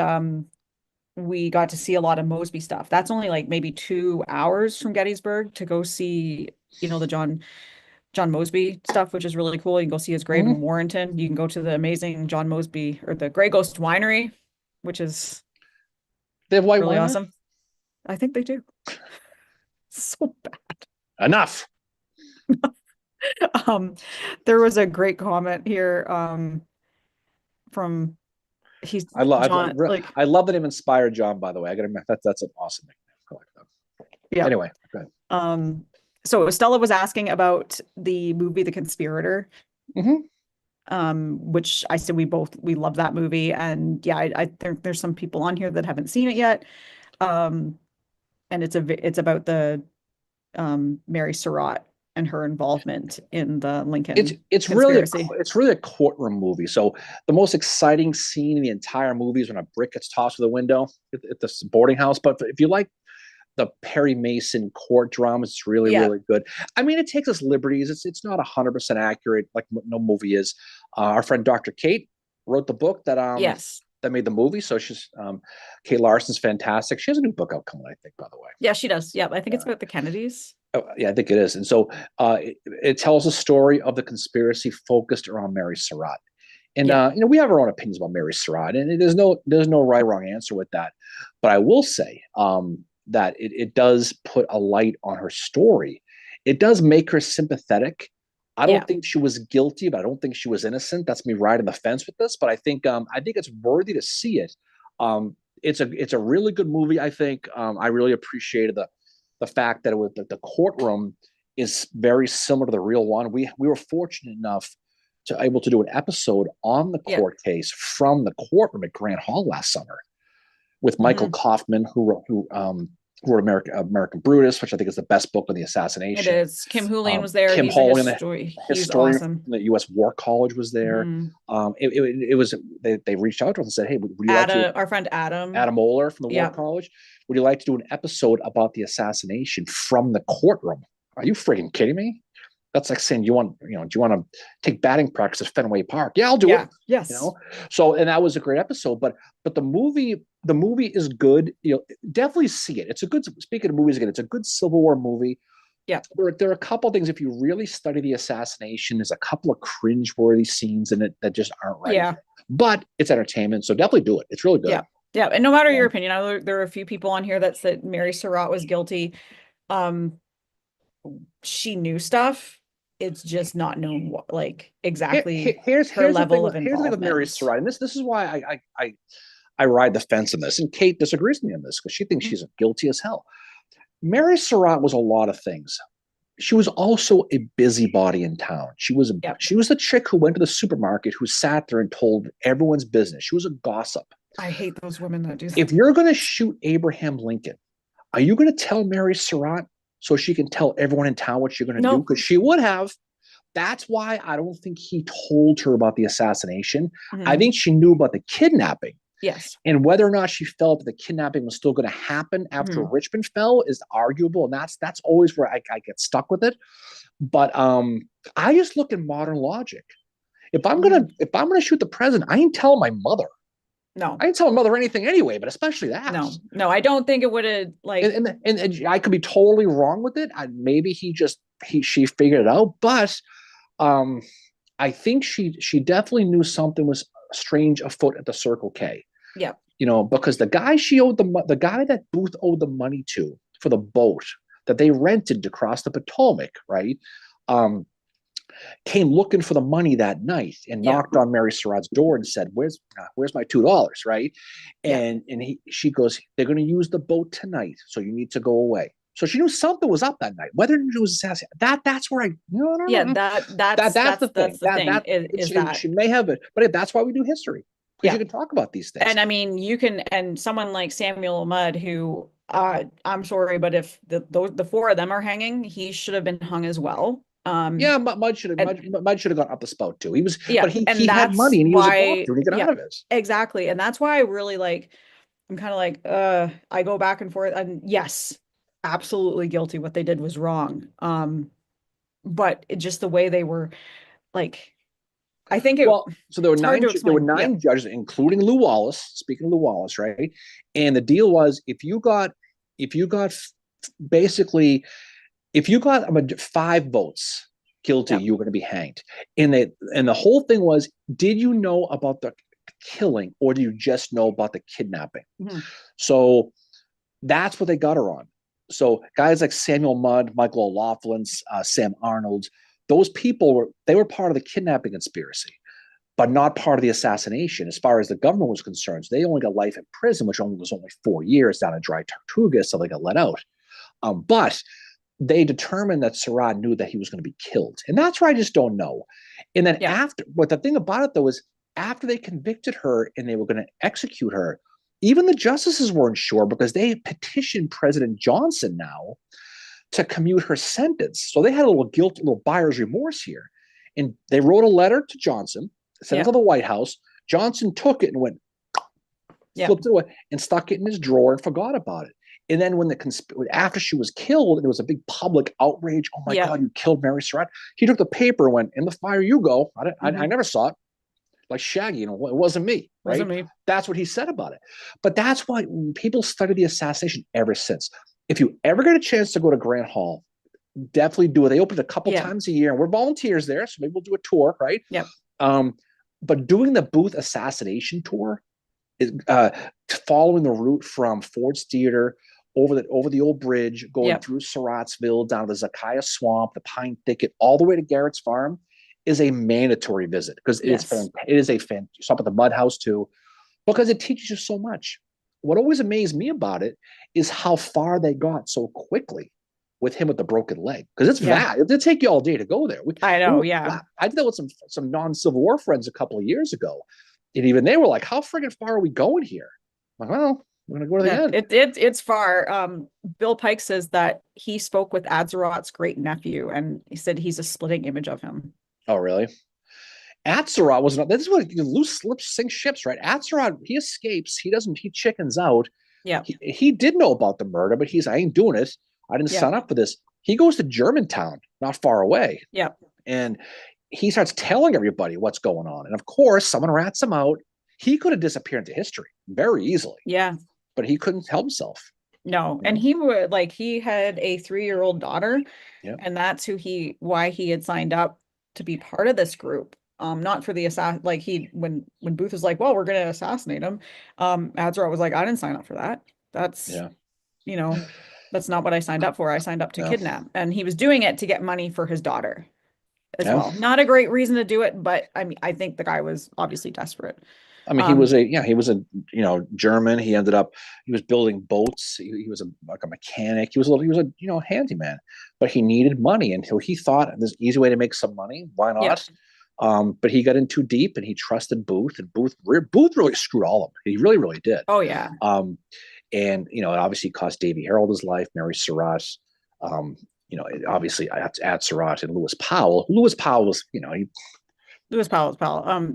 we got to see a lot of Mosby stuff. That's only like maybe 2 hours from Gettysburg to go see, the John Mosby stuff, which is really cool. You can go see his grave in Mm-hmm. Warrenton. You can go to the amazing John Mosby or the Grey Ghost Winery, which is They have white really wine there? awesome. I think they do. So bad. Enough. Um, there was a great comment here from he's I love John, like, I love the name Inspired John, by the way. I gotta admit that's an awesome nickname. I like that. yeah. Anyway, go ahead. So Stella was asking about the movie The Conspirator, Mm-hmm. which I said we love that movie, and yeah, there's some people on here that haven't seen it yet. Um, and it's about the Mary Surratt and her involvement in the Lincoln conspiracy. It's really a courtroom movie. So the most exciting scene in the entire movie is when a brick gets tossed through the window at the boarding house. But if you like the Perry Mason court dramas, it's really, Yeah. really good. I mean, it takes us liberties. It's not 100% accurate like no movie is. Our friend Dr. Kate wrote the book Yes. that made the movie. So she's Kate Larson's fantastic. She has a new book out coming, I think, by the way. Yeah, she does. Yeah, I think Yeah. it's about the Kennedys. Oh, yeah, I think it is. And so it tells a story of the conspiracy focused around Mary Surratt. And Yeah. we have our own opinions about Mary Surratt, and there's no right or wrong answer with that. But I will say that it does put a light on her story. It does make her sympathetic. I Yeah. don't think she was guilty, but I don't think she was innocent. That's me riding the fence with this. But I think it's worthy to see it. It's a really good movie. I think I really appreciated the fact that the courtroom is very similar to the real one. We were fortunate enough to able to do an episode on the Yeah. court case from the courtroom at Grant Hall last summer with Michael Kaufman, who wrote American Brutus, which I think is the best book on the It assassination. is. Kim Hulian was there. Kim He's a Holian, he's historian awesome. from the U.S. War College, was there. Mhm. It was they reached out to us and said, "Hey, would you like to?" Our friend Adam. Adam Oler from the War Yeah. College. Would you like to do an episode about the assassination from the courtroom? Are you freaking kidding me? That's like saying, do you want to take batting practice at Fenway Park? Yeah, I'll do it. Yes. So, and that was a great episode. But the movie is good. Definitely see it. It's a good. Speaking of movies again, it's a good Civil War movie. Yeah. There are a couple of things. If you really study the assassination, there's a couple of cringe-worthy scenes in it that just aren't right. Yeah. But it's entertainment, so definitely do it. It's really good. Yeah. Yeah. And no matter your opinion, I know there are a few people on here that said Mary Surratt was guilty. She knew stuff. It's just not known what, like, exactly here's her the level thing. of Here's the thing with involvement. Mary Surratt, and this is why I ride the fence on this. And Kate disagrees with me on this because she thinks she's guilty as hell. Mary Surratt was a lot of things. She was also a busybody in town. She was the chick who went to the supermarket, who sat there and told everyone's business. She was a gossip. I hate those women that do that. If you're going to shoot Abraham Lincoln, are you going to tell Mary Surratt so she can tell everyone in town what you're going to do? Because she would have. That's why I don't think he told her about the assassination. I think she knew about the kidnapping. Yes. And whether or not she felt that the kidnapping was still going to happen after Richmond fell is arguable. And that's always where I get stuck with it. But I just look at modern logic. If I'm gonna shoot the president, I ain't telling my mother. No. I ain't telling my mother anything anyway, but especially that. No, I don't think it would have, like, and I could be totally wrong with it. Maybe she figured it out, but I think she definitely knew something was strange afoot at the Circle K. Yeah. Because the guy the guy that Booth owed the money to for the boat that they rented to cross the Potomac, right? Came looking for the money that night and knocked on Mary Surratt's door and said, "Where's my $2?" Right? And she goes, "They're going to use the boat tonight, so you need to go away." So she knew something was up that night. Whether it was assassin, that's where that's the thing. That's she may have it, but that's why we do history, because you can talk about these things. And I mean, and someone like Samuel Mudd, who I'm sorry, but if the four of them are hanging, he should have been hung as well. Mudd should have gone up the spout too. He was, but he had that's money and he was a why, doctor and he got out of it. Exactly, and that's why I really I'm kind of I go back and forth, and yes, absolutely guilty. What they did was wrong. But just the way they were, like, I think so there were nine judges, including Lew Wallace. Speaking of Lew Wallace, right? And the deal was, if you got 5 votes guilty, you were going to be hanged. And the whole thing was, did you know about the killing or do you just know about the kidnapping? So that's what they got her on. So guys like Samuel Mudd, Michael O'Laughlin, Sam Arnold, those people were part of the kidnapping conspiracy, but not part of the assassination. As far as the government was concerned, so they only got life in prison, which was only 4 years down in Dry Tortuga, so they got let out. But they determined that Surratt knew that he was going to be killed. And that's where I just don't know. And then but the thing about it though is after they convicted her and they were going to execute her, even the justices weren't sure because they petitioned President Johnson now to commute her sentence. So they had a little guilt, a little buyer's remorse here. And they wrote a letter to Johnson, sent it to the White House. Johnson took it and went, flipped it away and stuck it in his drawer and forgot about it. And then when after she was killed, there was a big public outrage. Oh my God, you killed Mary Surratt. He took the paper and went, in the fire you go. I never saw it. Like Shaggy, it wasn't me, right? Wasn't me. That's what he said about it. But that's why people study the assassination ever since. If you ever get a chance to go to Grant Hall, definitely do it. They open it a couple times a year, and we're volunteers there, so maybe we'll do a tour, right? Yeah. But doing the booth assassination tour is following the route from Ford's Theater over the old bridge, going through Surrattsville, down to the Zacchaeus Swamp, the Pine Thicket, all the way to Garrett's Farm, is a mandatory visit because it is a fan. You stop at the Mud House too, because it teaches you so much. What always amazed me about it is how far they got so quickly with him with the broken leg. Because it's bad. It'll take you all day to go there. I know, I did that with some non-Civil War friends a couple of years ago. And even they were like, how friggin' far are we going here? I'm like, well, we're going to go to the end. It's far. Bill Pike says that he spoke with Atzerott's great nephew and he said he's a splitting image of him. Oh, really? Atzerodt was not. This is what loose lips sink ships, right? Atzerodt, he escapes. He chickens out. Yeah. He did know about the murder, but I ain't doing it. I didn't sign up for this. He goes to Germantown, not far away. Yeah. And he starts telling everybody what's going on. And of course, someone rats him out. He could have disappeared into history very easily. Yeah. But he couldn't help himself. No. And he had a 3-year-old daughter. Yeah. And that's why he had signed up to be part of this group. Not for the when Booth was like, well, we're going to assassinate him. Atzerodt was like, I didn't sign up for that. That's, that's not what I signed up for. I signed up to kidnap. And he was doing it to get money for his daughter as well. Not a great reason to do it, but I mean, I think the guy was obviously desperate. I mean, he was a German. He was building boats. He was a mechanic. He was a handyman, but he needed money until he thought this easy way to make some money. Why not? Yeah. But he got in too deep and he trusted Booth, and Booth really screwed all of them. He really, really did. Oh yeah. And it obviously cost Davy Harold his life, Mary Surratt, obviously Atzerodt and Lewis Powell. Lewis Powell was, Lewis Powell.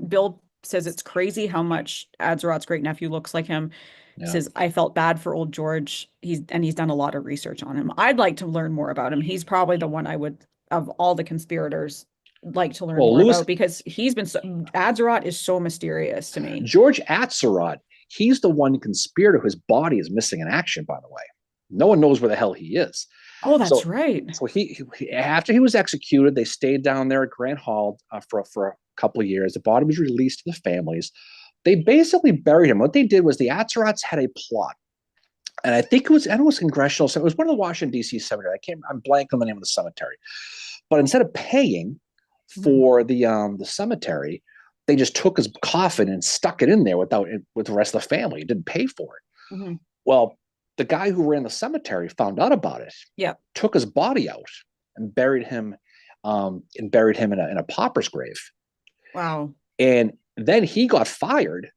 Bill says it's crazy how much Atzerott's great nephew looks like him. Yeah. Says, I felt bad for old George. He's done a lot of research on him. I'd like to learn more about him. He's probably the one I would, of all the conspirators, like to learn more about, because Atzerodt is so mysterious to me. George Atzerodt, he's the one conspirator whose body is missing in action, by the way. No one knows where the hell he is. Oh, that's right. So he after he was executed, they stayed down there at Grant Hall for a couple of years. The body was released to the families. They basically buried him. What they did was the Atzerotts had a plot, and I think it was congressional. So it was one of the Washington D.C. cemetery. I'm blanking on the name of the cemetery, but instead of paying for the cemetery, they just took his coffin and stuck it in there with the rest of the family. It didn't pay for it. Mm-hmm. Well, the guy who ran the cemetery found out about it. Yeah, took his body out and buried him in a pauper's grave. Wow. And then he got fired.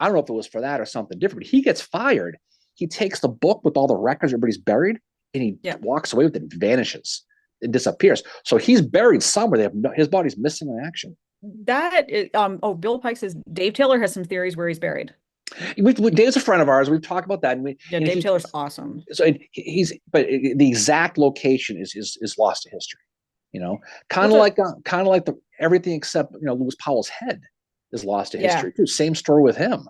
I don't know if it was for that or something different, but he gets fired. He takes the book with all the records everybody's buried, and he walks away with it and vanishes. It disappears. So he's buried somewhere. His body's missing in action. Bill Pike says Dave Taylor has some theories where he's buried. Dave's a friend of ours. We've talked about that. Dave Taylor's awesome. So but the exact location is lost to history. Kind of like everything except Lewis Powell's head is lost to history too. Same story with him.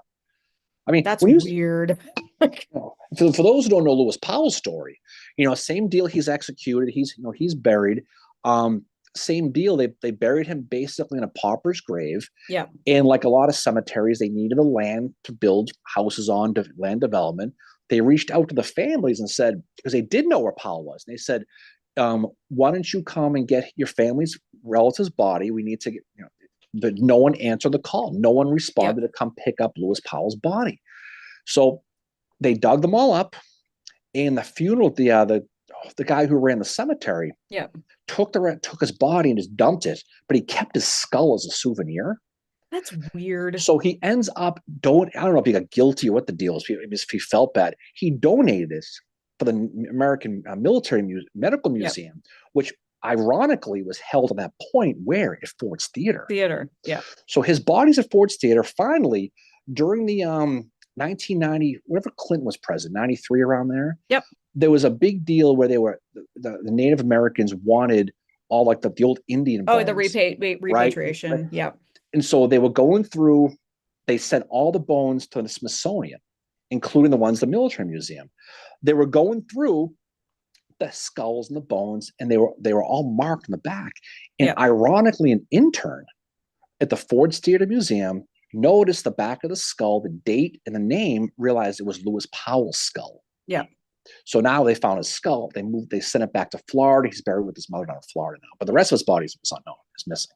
I mean, that's weird. For those who don't know Lewis Powell's story, same deal. He's executed. He's buried. Same deal. They buried him basically in a pauper's grave. Yeah. And like a lot of cemeteries, they needed a land to build houses on, land development. They reached out to the families and said, because they did know where Powell was, and they said, why don't you come and get your family's relative's body? We need to get, but no one answered the call. No one responded to come pick up Lewis Powell's body. So they dug them all up, and the funeral, the guy who ran the cemetery, took his body and just dumped it, but he kept his skull as a souvenir. That's weird. So he ends up, I don't know if he got guilty or what the deal is, if he felt bad. He donated it for the American Medical Museum, which ironically was held at that point where? At Ford's Theater. Yeah. So his body's at Ford's Theater. Finally, during the 1990, whenever Clinton was president, 93, around there. Yep. There was a big deal where they were, the Native Americans wanted all like the old Indian bones. Oh, the repatriation. Right? Yeah. And so they were going through, they sent all the bones to the Smithsonian, including the ones in the military museum. They were going through the skulls and the bones, and they were all marked in the back. And ironically, an intern at the Ford's Theater Museum noticed the back of the skull, the date and the name, realized it was Lewis Powell's skull. Yeah. So now they found his skull. They sent it back to Florida. He's buried with his mother down in Florida now. But the rest of his body is unknown. It's missing.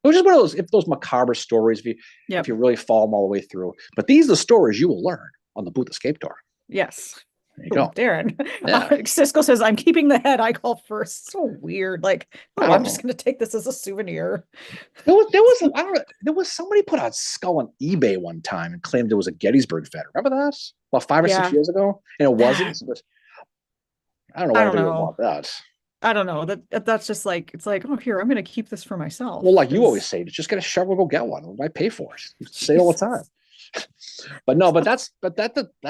It was just one of those macabre stories if you really follow them all the way through. But these are the stories you will learn on the Booth Escape Tour. Yes. There you go. Darren. Cisco says, I'm keeping the head I call first. So weird. Like, I'm just going to take this as a souvenir. There was somebody put out skull on eBay one time and claimed it was a Gettysburg vet. Remember that? About 5 or 6 years ago? And it wasn't. I don't know why they would want that. I don't know. That's just like, it's like, oh, here, I'm going to keep this for myself. Well, like you always say, just get a shovel, go get one. Why pay for it? You say it all the time. But that's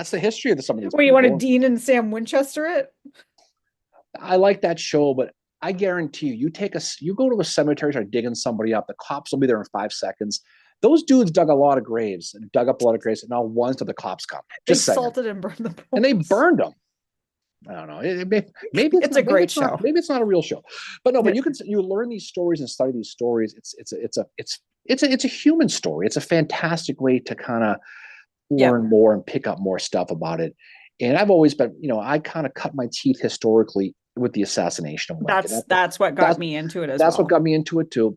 the history of some of these. Well, you want to Dean and Sam Winchester it? I like that show, but I guarantee you go to a cemetery, start digging somebody up, the cops will be there in 5 seconds. Those dudes dug up a lot of graves, and now once till the cops come. Just salted and burned them. And they burned them. I don't know. Maybe it's a great show. Maybe it's not a real show, but no. But you learn these stories and study these stories. It's a human story. It's a fantastic way to kind of learn more and pick up more stuff about it. And I've always been, I kind of cut my teeth historically with the assassination of Lincoln. That's what got me into it. That's what got me into it too.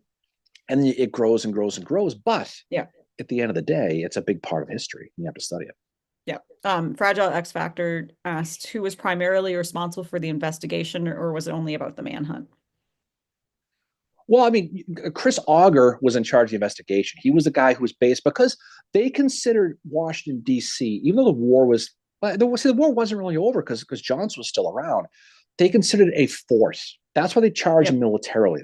And it grows and grows and grows. But at the end of the day, it's a big part of history. You have to study it. Yeah. Fragile X Factor asked, who was primarily responsible for the investigation, or was it only about the manhunt? Well, I mean, Chris Auger was in charge of the investigation. He was the guy who was based, because they considered Washington, D.C., even though the war wasn't really over because Johnson was still around. They considered it a fort. That's why they charge him militarily.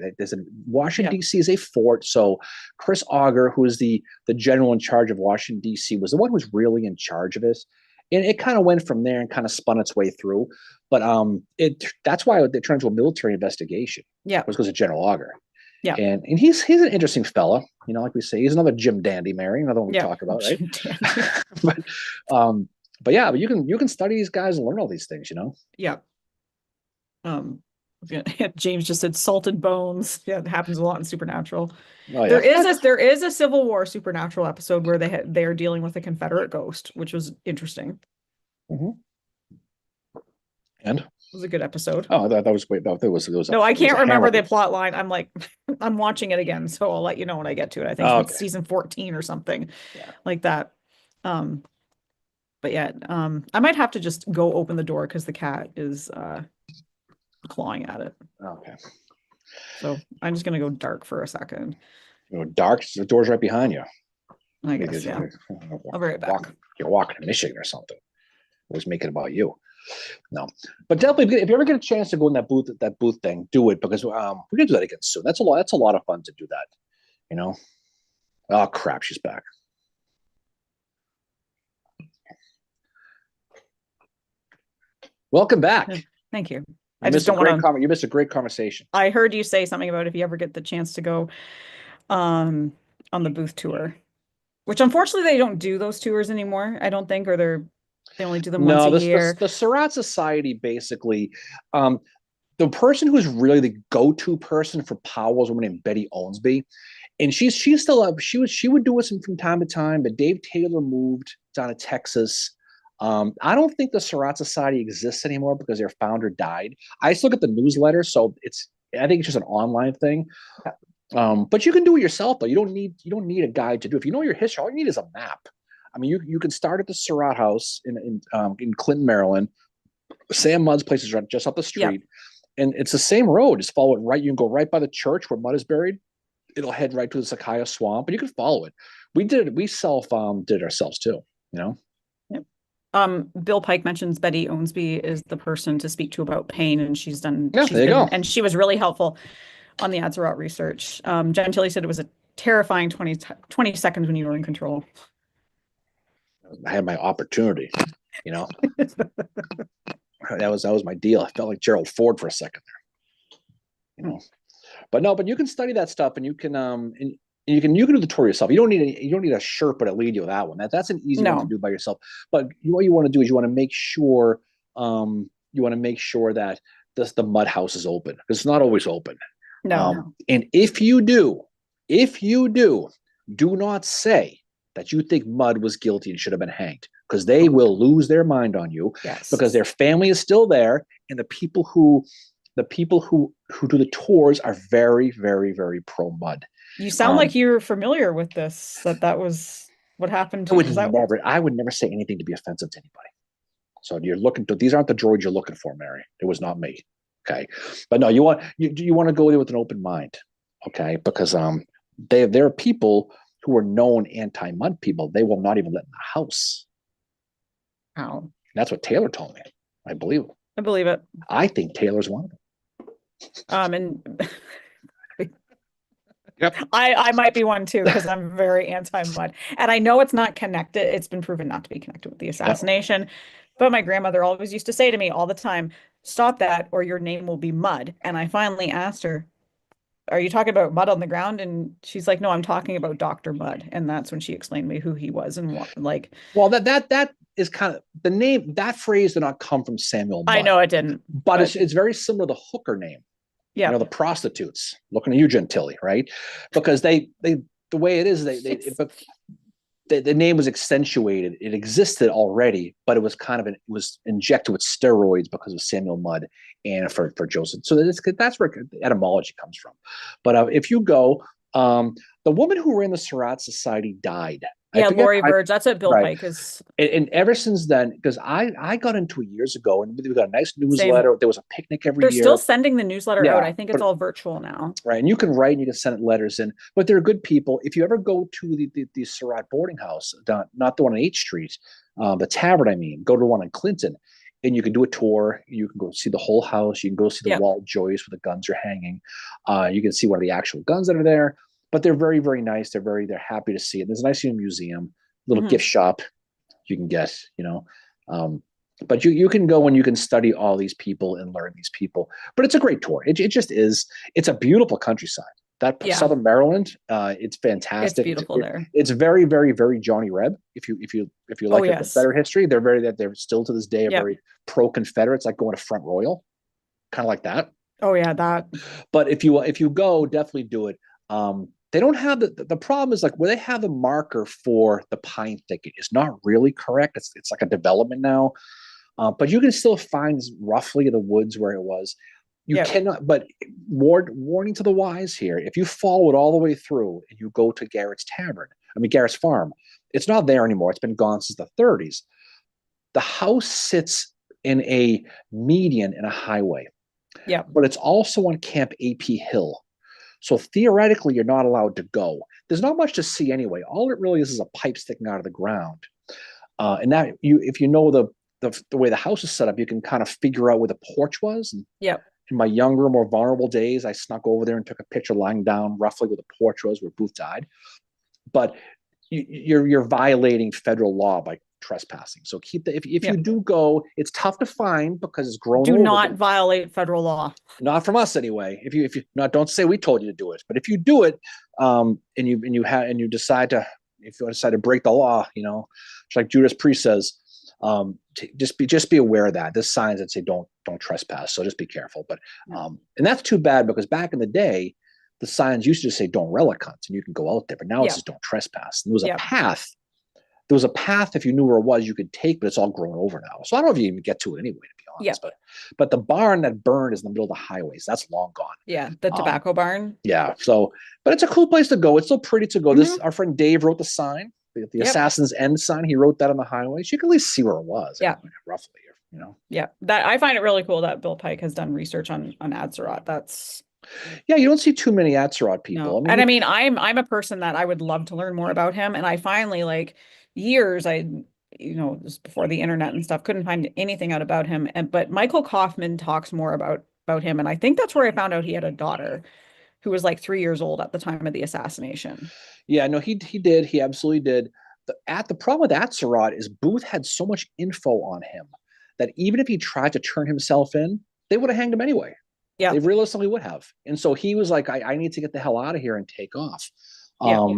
Washington, D.C. is a fort. So Chris Auger, who is the general in charge of Washington, D.C., was the one who was really in charge of it. And it kind of went from there and kind of spun its way through. But that's why they turned into a military investigation. Yeah. It was because of General Auger. Yeah. And he's an interesting fella. Like we say, he's another Jim Dandy, Mary, another one we talk about, right? but you can study these guys and learn all these things, Yeah. James just said salted bones. Yeah, it happens a lot in Supernatural. Oh, yeah. There is a Civil War Supernatural episode where they are dealing with a Confederate ghost, which was interesting. Mm-hmm. And it was a good episode. Oh, that was wait. No, there was no. I can't remember the plot line. I'm like, I'm watching it again, so I'll let you know when I get to it. I think it's season 14 or something like that. But yeah, I might have to just go open the door because the cat is clawing at it. Okay. So I'm just gonna go dark for a second. Dark. The door's right behind you. I guess. Yeah. I'll be right back. You're walking to Michigan or something. Always make it about you. No, but definitely, if you ever get a chance to go in that booth thing, do it, because we're gonna do that again soon. That's a lot of fun to do that. Oh crap, she's back. Welcome back. Thank you. I just don't want to. You missed a great conversation. I heard you say something about if you ever get the chance to go on the booth tour, which unfortunately they don't do those tours anymore. I don't think, or they only do them once a year. The Surratt Society, basically, the person who's really the go-to person for Powell is a woman named Betty Owensby, and she's still up. She would do it from time to time, but Dave Taylor moved down to Texas. I don't think the Surratt Society exists anymore because their founder died. I still get the newsletter, so I think it's just an online thing. But you can do it yourself though. You don't need a guide to do it. If you know your history, all you need is a map. I mean, you can start at the Surratt House in Clinton, Maryland. Sam Mudd's place is just up the Yep. street, and it's the same road. Just follow it right. You can go right by the church where Mudd is buried. It'll head right to the Sakaya Swamp, and you can follow it. We did it. We did it ourselves too. You know. Yep. Bill Pike mentions Betty Owensby is the person to speak to about pain, and Yeah, she's there you go. been, and she was really helpful on the Atzerodt research. Jen Tilly said it was a terrifying 20 seconds when you were in control. I had my opportunity. You know, that was my deal. I felt like Gerald Ford for a second there. You know, but you can study that stuff, and you can you can do the tour yourself. You don't need a Sherpa to lead you with that one. That's an easy one to No, do by yourself. But what you want to do is you want to make sure that the mud house is open because it's not always open. no. And if you do, do not say that you think Mudd was guilty and should have been hanged because they will lose their mind on you Yes. because their family is still there and the people who do the tours are very, very, very pro Mudd. You sound Um, like you're familiar with this, that was what happened I to, would because that, never say anything to be offensive to anybody. So these aren't the droids you're looking for, Mary. It was not me. Okay. But no, you want to go there with an open mind. Okay. Because there are people who are known anti-Mudd people. They will not even let in the house. wow, That's what Taylor told me. I believe it. I believe it. I think Taylor's one of them. And Yep. I might be one too, because I'm very anti-Mudd. And I know it's not connected. It's been proven not to be connected with the Yep. assassination. But my grandmother always used to say to me all the time, stop that or your name will be Mudd. And I finally asked her, are you talking about mud on the ground? And she's like, no, I'm talking about Dr. Mudd. And that's when she explained to me who he was and what, like, Well, that is kind of the name. That phrase did not come from Samuel I Mudd, know it didn't, but but it's very similar to the hooker name. yeah, The prostitutes looking at you, Gentilly, right? Because the way it is, the name was accentuated. It existed already, but it was it was injected with steroids because of Samuel Mudd and for Joseph. So that's where the etymology comes from. But if you go, the woman who ran the Surratt Society died. I yeah, forget. Lori Verge, that's what Bill Right. Pike is. And ever since then, because I got into it years ago, and we got a nice Same. newsletter. There was a picnic every They're still year. sending the newsletter out. Yeah, I think it's but all virtual now. right, and you can write and you can send letters in, but they're good people. If you ever go to the Surratt boarding house, not the one on H Street, the tavern, I mean, go to the one in Clinton, and you can do a tour. You can go see the whole house. You can go see the Yep. wall joists where the guns are hanging. You can see one of the actual guns that are there. But they're very, very nice. They're happy to see it. There's a nice museum, little gift shop you can get, but you can go and you can study all these people and learn these people. But it's a great tour. It just is. It's a beautiful countryside. That Yeah. Southern Maryland, it's It's fantastic. beautiful there. It's very, very, very Johnny Reb. If you like the yes. Confederate history, they're still to this day Yep. very pro Confederate. It's like going to Front Royal, kind of like that. Oh yeah, that. But if you go, definitely do it. They don't have the problem is like where they have the marker for the pine thicket is not really correct. It's like a development now, but you can still find roughly the woods where it was. You Yep. cannot, but warning to the wise here: if you follow it all the way through and you go to Garrett's farm, it's not there anymore. It's been gone since the 30s. The house sits in a median in a highway, Yeah. but it's also on Camp AP Hill. So theoretically, you're not allowed to go. There's not much to see anyway. All it really is a pipe sticking out of the ground, and that if you know the way the house is set up, you can kind of figure out where the porch was. And Yep. in my younger, more vulnerable days, I snuck over there and took a picture lying down roughly where the porch was, where Booth died. But you're violating federal law by trespassing. So if you do go, it's tough to find because it's grown. Do not violate federal law. Not from us anyway. If you not, don't say we told you to do it. But if you do it, and you decide to break the law, it's like Judas Priest says, just be aware of that. There's signs that say don't trespass. So just be careful. But and that's too bad because back in the day, the signs used to just say don't relic hunt and you can go out there. But now it's just don't trespass. And there was a path there was a path, if you knew where it was, you could take, but it's all grown over now. So I don't know if you even get to it anyway, to be Yeah. honest. But the barn that burned is in the middle of the highways. That's long gone. Yeah. The tobacco barn. Yeah. So, but it's a cool place to go. It's still pretty to go. This Mhm. our friend Dave wrote the sign, the Yep. Assassin's End sign. He wrote that on the highway. So you can at least see where it was. Yeah. Roughly, you know. Yeah. That I find it really cool that Bill Pike has done research on Atzerodt. That's Yeah, you don't see too many Atzerodt people. no. I mean, And I mean, I'm a person that I would love to learn more about him. And I finally, like, years, this before the internet and stuff, couldn't find anything out about him. But Michael Kaufman talks more about him. And I think that's where I found out he had a daughter who was like 3 years old at the time of the assassination. yeah, no, he did. He absolutely did. The problem with Atzerodt is Booth had so much info on him that even if he tried to turn himself in, they would have hanged him anyway. Yeah. They realistically would have. And so he was like, I need to get the hell out of here and take off. Yeah.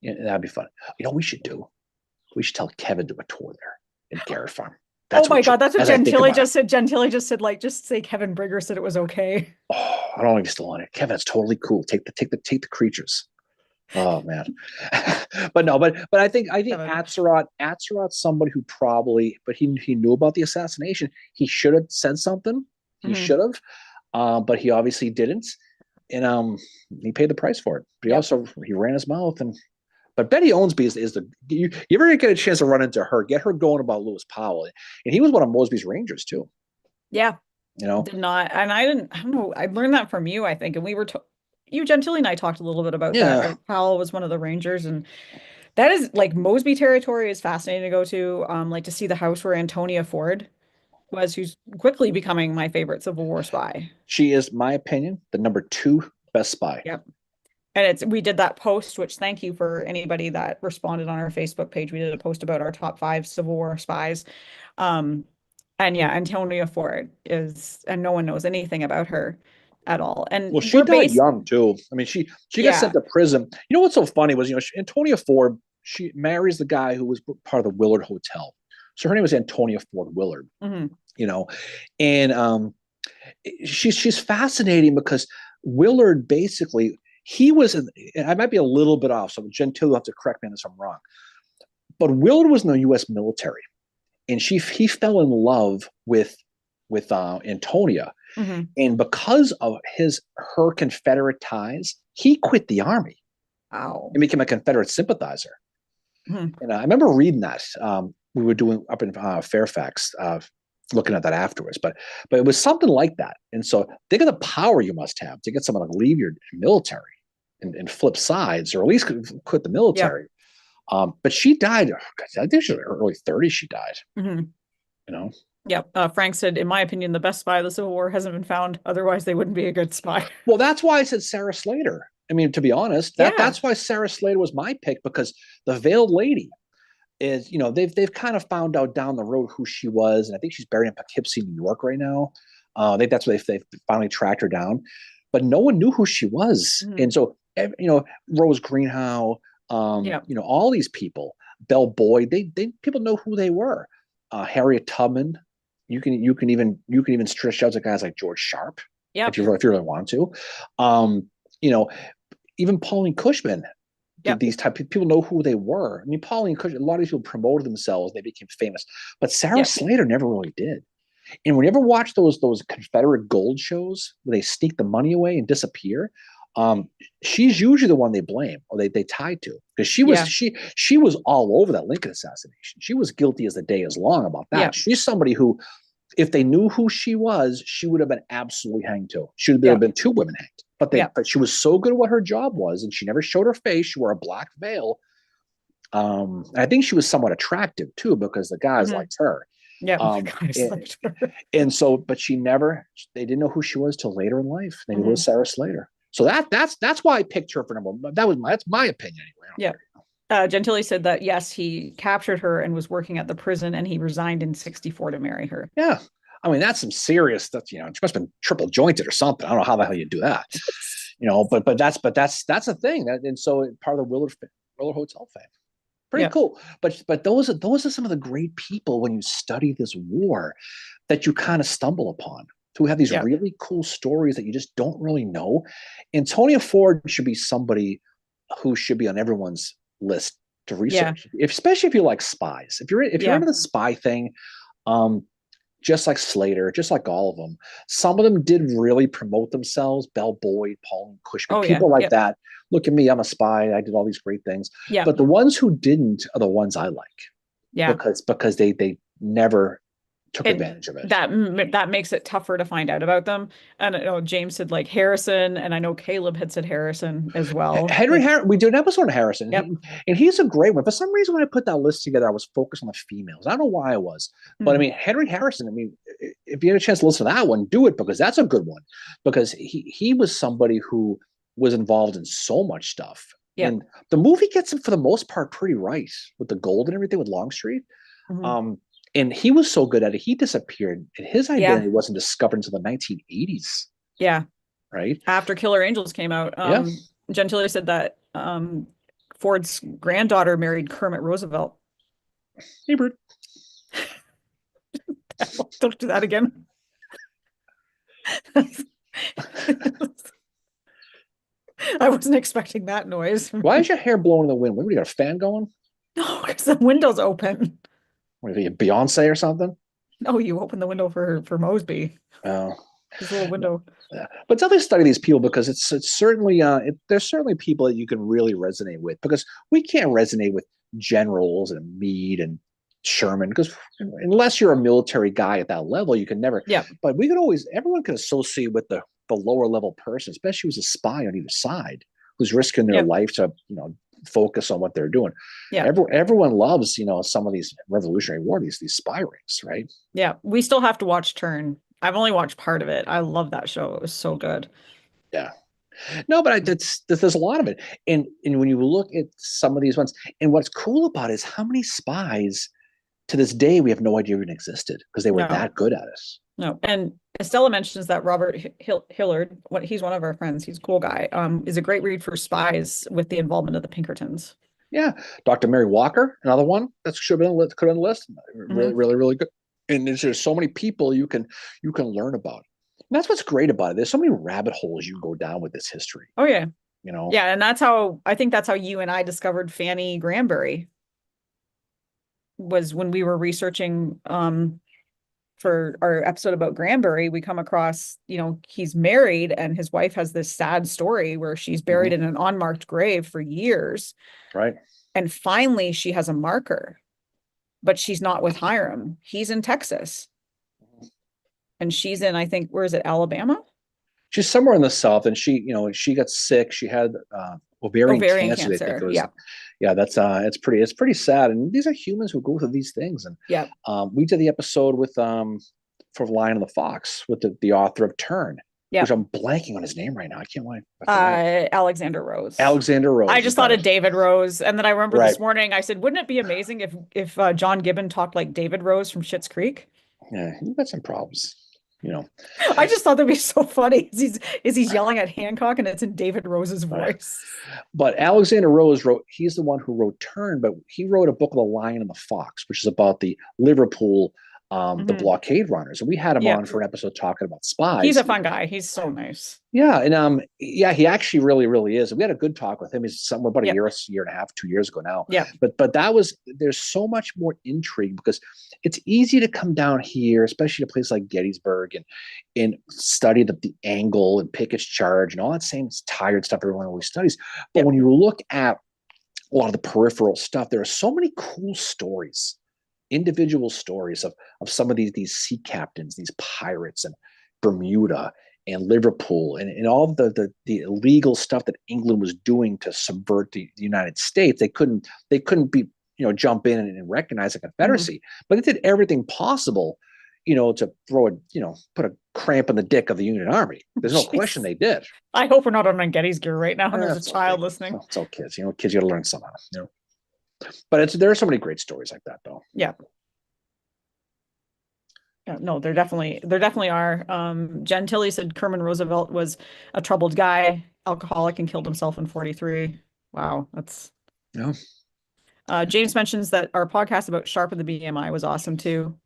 Yeah, that'd be fun. You know what we should do? We should tell Kevin to do a tour there in Garrett Farm. Oh my God, that's what as I think Gentili about just said. Gentili just said, like, just say Kevin Brigger said it was okay. Oh, I don't know if he's still on it. Kevin, it's totally cool. Take the creatures. Oh man. but I think Kevin. Atzerodt's somebody who probably, but he knew about the assassination. He should have said something. He should have, but he obviously didn't. And he paid the price for it. But he also he ran his mouth. But Betty Owensby is the you ever get a chance to run into her, get her going about Lewis Powell. And he was one of Mosby's Rangers too. Yeah. You know, Did not, and I don't know. I learned that from you, I think. And we were you, Gentili, and I talked a little bit about that. Right? Powell was one of the Rangers, and that is like Mosby territory is fascinating to go to. Like to see the house where Antonia Ford was, who's quickly becoming my favorite Civil War spy. She is, my opinion, the #2 best spy. Yep. And we did that post, which thank you for anybody that responded on our Facebook page. We did a post about our top 5 Civil War spies. And yeah, Antonia Ford is, and no one knows anything about her at all. And well, she died young too. I mean, she got sent to prison. You know what's so funny was, Antonia Ford, she marries the guy who was part of the Willard Hotel. So her name was Antonia Ford Willard. And she's fascinating because Willard basically, he was, I might be a little bit off, so Gentile will have to correct me if I'm wrong. But Willard was in the U.S. military, and he fell in love with Antonia, and because of her Confederate ties, he quit the army. Wow. And became a Confederate sympathizer. And I remember reading that. We were doing up in Fairfax, looking at that afterwards, but it was something like that. And so think of the power you must have to get someone to leave your military and flip sides, or at least quit the military. But she died, I think she was early 30s. She died. Yeah. Frank said, in my opinion, the best spy of the Civil War hasn't been found. Otherwise, they wouldn't be a good spy. Well, that's why I said Sarah Slater. I mean, to be honest, that's why Sarah Slater was my pick, because the Veiled Lady is, they've kind of found out down the road who she was, and I think she's buried in Poughkeepsie, New York right now. That's where they've finally tracked her down, but no one knew who she was. And so, Rose Greenhow, all these people, Belle Boyd, they people know who they were. Harriet Tubman, you can even stretch out to guys like George Sharp, if you really want to. Even Pauline Cushman. These type of people know who they were. I mean, Pauline Cushman, a lot of these people promoted themselves, they became famous, but Sarah Slater never really did. And when you ever watch those Confederate gold shows where they sneak the money away and disappear, she's usually the one they blame, or they tie to, because she was all over that Lincoln assassination. She was guilty as the day is long about that. She's somebody who, if they knew who she was, she would have been absolutely hanged too. Should have been 2 women hanged. But she was so good at what her job was, and she never showed her face. She wore a black veil. I think she was somewhat attractive too, because the guys liked her. And so, but they didn't know who she was till later in life. They knew it was Sarah Slater. So that's why I picked her for number 1. That's my opinion anyway. Gentili said that, yes, he captured her and was working at the prison, and he resigned in 1964 to marry her. Yeah. I mean, that's some serious stuff. She must have been triple jointed or something. I don't know how the hell you do that. But that's a thing. And so part of the Willard Hotel fame. Pretty cool. But those are some of the great people when you study this war that you kind of stumble upon, who have these really cool stories that you just don't really know. Antonia Ford should be somebody who should be on everyone's list to Yeah. research, especially if you like spies. If you're Yeah. into the spy thing, um, just like Slater, just like all of them, some of them did really promote themselves. Bell Boyd, Pauline Cushman, Oh yeah. people like Yep. that. Look at me, I'm a spy. I did all these great things. Yeah. But the ones who didn't are the ones I like Yeah. because they never took And advantage of it. that makes it tougher to find out about them. And I know James said like Harrison, and I know Caleb had said Harrison as well. Henry Like, Harrison, we did an episode on Harrison, yep. and he's a great one. For some reason, when I put that list together, I was focused on the females. I don't know why I was, but I Hmm. mean, Henry Harrison. I mean, if you had a chance to listen to that one, do it because that's a good one. Because he was somebody who was involved in so much stuff, Yep. and the movie gets him for the most part pretty right with the gold and everything with Longstreet. Hmm. Um, and he was so good at it, he disappeared, and his Yeah. identity wasn't discovered until the 1980s, Yeah. right? After Killer Angels came out, Yeah. Gentili said that Ford's granddaughter married Kermit Roosevelt. Hey, Bert. Don't do that again. I wasn't expecting that noise. Why is your hair blowing in the wind? What, do you got a fan going? No, because the window's open. What are you, Beyonce or something? No, you open the window for Mosby. Oh, This little window. yeah. But definitely study these people because it's certainly there's certainly people that you can really resonate with because we can't resonate with generals and Meade and Sherman because unless you're a military guy at that level, you can never. Yeah. But we could always everyone can associate with the lower level person, especially who's a spy on either side, who's risking their Yeah. life to focus on what they're doing. Yeah. Everyone loves some of these Revolutionary War these spy rings, right? Yeah. We still have to watch Turn. I've only watched part of it. I love that show. It was so good. Yeah. No, but there's a lot of it, and when you look at some of these ones, and what's cool about it is how many spies to this day we have no idea even existed because they were No, that good at it. no. And Estella mentions that Robert Hillard, he's one of our friends. He's a cool guy. Is a great read for spies with the involvement of the Pinkertons. Yeah, Dr. Mary Walker, another one that should have been could on the list. Really, Hmm. really, really good. And there's so many people you can learn about. And that's what's great about it. There's so many rabbit holes you can go down with this history. Oh yeah. You know. Yeah, and I think that's how you and I discovered Fanny Granbury was when we were researching for our episode about Granbury. We come across, he's married and his wife has this sad story where she's buried in an unmarked grave for years. Right. And finally she has a marker, but she's not with Hiram. He's in Texas. And she's in, I think, where is it, Alabama? She's somewhere in the South, and she got sick. She had ovarian Ovarian cancer. I think cancer. it was. Yeah. Yeah, that's it's pretty sad. And these are humans who go through these things. And Yeah. we did the episode with for Lion and the Fox with the author of Turn, Yeah. which I'm blanking on his name right now. I can't wait. Alexander Rose. Alexander Rose. I just thought of David Rose. And then I remember Right. this morning I said, wouldn't it be amazing if John Gibbon talked like David Rose from Schitt's Creek? Yeah, he's got some problems. I just thought that'd be so funny. He's yelling at Hancock and it's in David Rose's voice. But Alexander Rose he's the one who wrote Turn, but he wrote a book of The Lion and the Fox, which is about the Liverpool, the blockade runners. And we had him on for an episode talking about spies. He's a fun guy. He's so nice. Yeah. And he actually really, really is. We had a good talk with him. He's somewhere about a year and a half, 2 years ago now. Yeah. But there's so much more intrigue because it's easy to come down here, especially in a place like Gettysburg and study the angle and Pickett's charge and all that same tired stuff everyone always studies. But when you look at a lot of the peripheral stuff, there are so many cool stories, individual stories of some of these sea captains, these pirates and Bermuda and Liverpool and all the illegal stuff that England was doing to subvert the United States. They couldn't be jump in and recognize the Confederacy, but they did everything possible, to put a cramp in the dick of the Union Army. There's no question they did. I hope we're not on Getty's gear right now and there's a child listening. It's all kids. Kids got to learn somehow. But there are so many great stories like that, though. Yeah. Yeah, no, there definitely are. Gentili said Kerman Roosevelt was a troubled guy, alcoholic, and killed himself in 43. Wow, that's. Yeah. James mentions that our podcast about Sharp and the BMI was awesome too.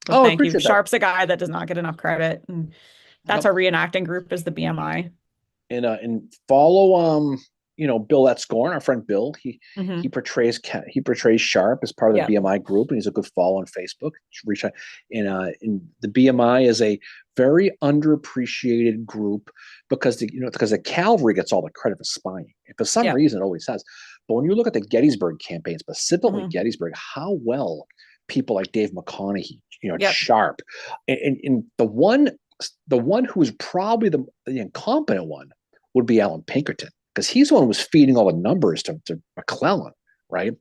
So thank you. Sharp's a guy that does not get enough credit, and that's our reenacting group is the BMI. And follow Bill Etzkorn, our friend Bill, Hmm. he portrays Sharp as part of the Yeah. BMI group, and he's a good follow on Facebook. Reach out. And the BMI is a very underappreciated group because the cavalry gets all the credit for spying. And for some Yeah. reason, it always has. But when you look at the Gettysburg campaign, specifically Hmm. Gettysburg, how well people like Dave McConaughey, Yep. Sharp, and the one who is probably the incompetent one would be Alan Pinkerton, because he's the one who was feeding all the numbers to McClellan, right?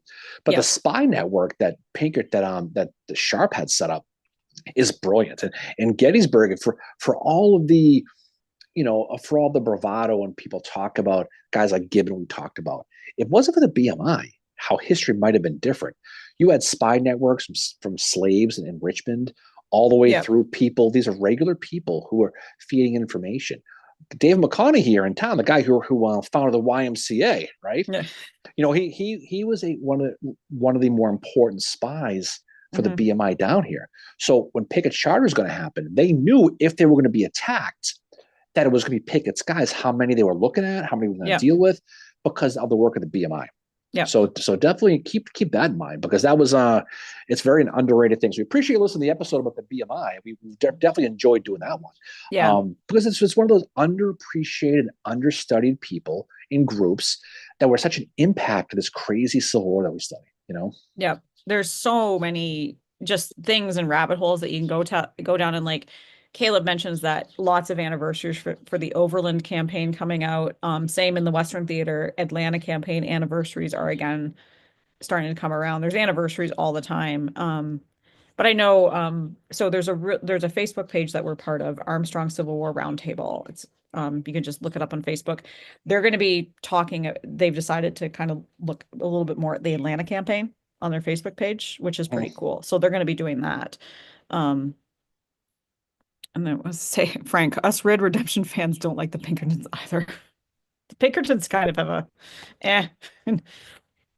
But the Yep. spy network that that the Sharp had set up is brilliant, and Gettysburg, for all of the for all the bravado and people talk about guys like Gibbon, we talked about, it wasn't for the BMI, how history might have been different. You had spy networks from slaves in Richmond all the way Yep. through people. These are regular people who are feeding information. Dave McConaughey here in town, the guy who founded the YMCA, right? Yeah. He was one of the more important spies for the Hmm. BMI down here. So when Pickett Charter is going to happen, they knew if they were going to be attacked, that it was going to be Pickett's guys, how many they were looking at, how many we were going to Yep. deal with, because of the work of the BMI. Yep. So definitely keep that in mind, because that was it's very an underrated thing. So we appreciate listening to the episode about the BMI. We definitely enjoyed doing that one, Yeah. because it's one of those underappreciated, understudied people in groups that were such an impact to this crazy Civil War that we study. Yep. There's so many just things and rabbit holes that you can go down, and like Caleb mentions that lots of anniversaries for the Overland campaign coming out. Same in the Western Theater Atlanta campaign anniversaries are again starting to come around. There's anniversaries all the time. But I know so there's a Facebook page that we're part of, Armstrong Civil War Roundtable. It's you can just look it up on Facebook. They're going to be talking, they've decided to kind of look a little bit more at the Atlanta campaign on their Facebook page, which is pretty cool. So they're going to be doing that. Um, and then was say, Frank, us Red Redemption fans don't like the Pinkertons either. The Pinkertons kind of have a eh.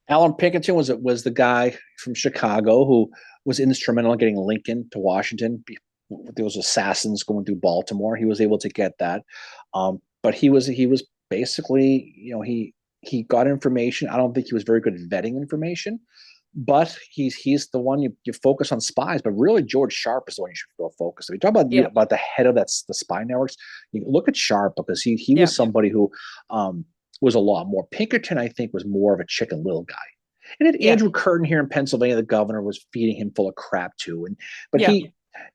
Alan Pinkerton was the guy from Chicago who was instrumental in getting Lincoln to Washington. There was assassins going through Baltimore. He was able to get that, but he was basically, he got information. I don't think he was very good at vetting information, but he's the one you focus on spies. But really, George Sharp is the one you should go focus. If you talk about Yeah. about the head of the spy networks, you look at Sharp, because he Yeah. was somebody who was a lot more. Pinkerton, I think, was more of a Chicken Little guy. And then Yeah. Andrew Curtin here in Pennsylvania, the governor, was feeding him full of crap too. But Yeah.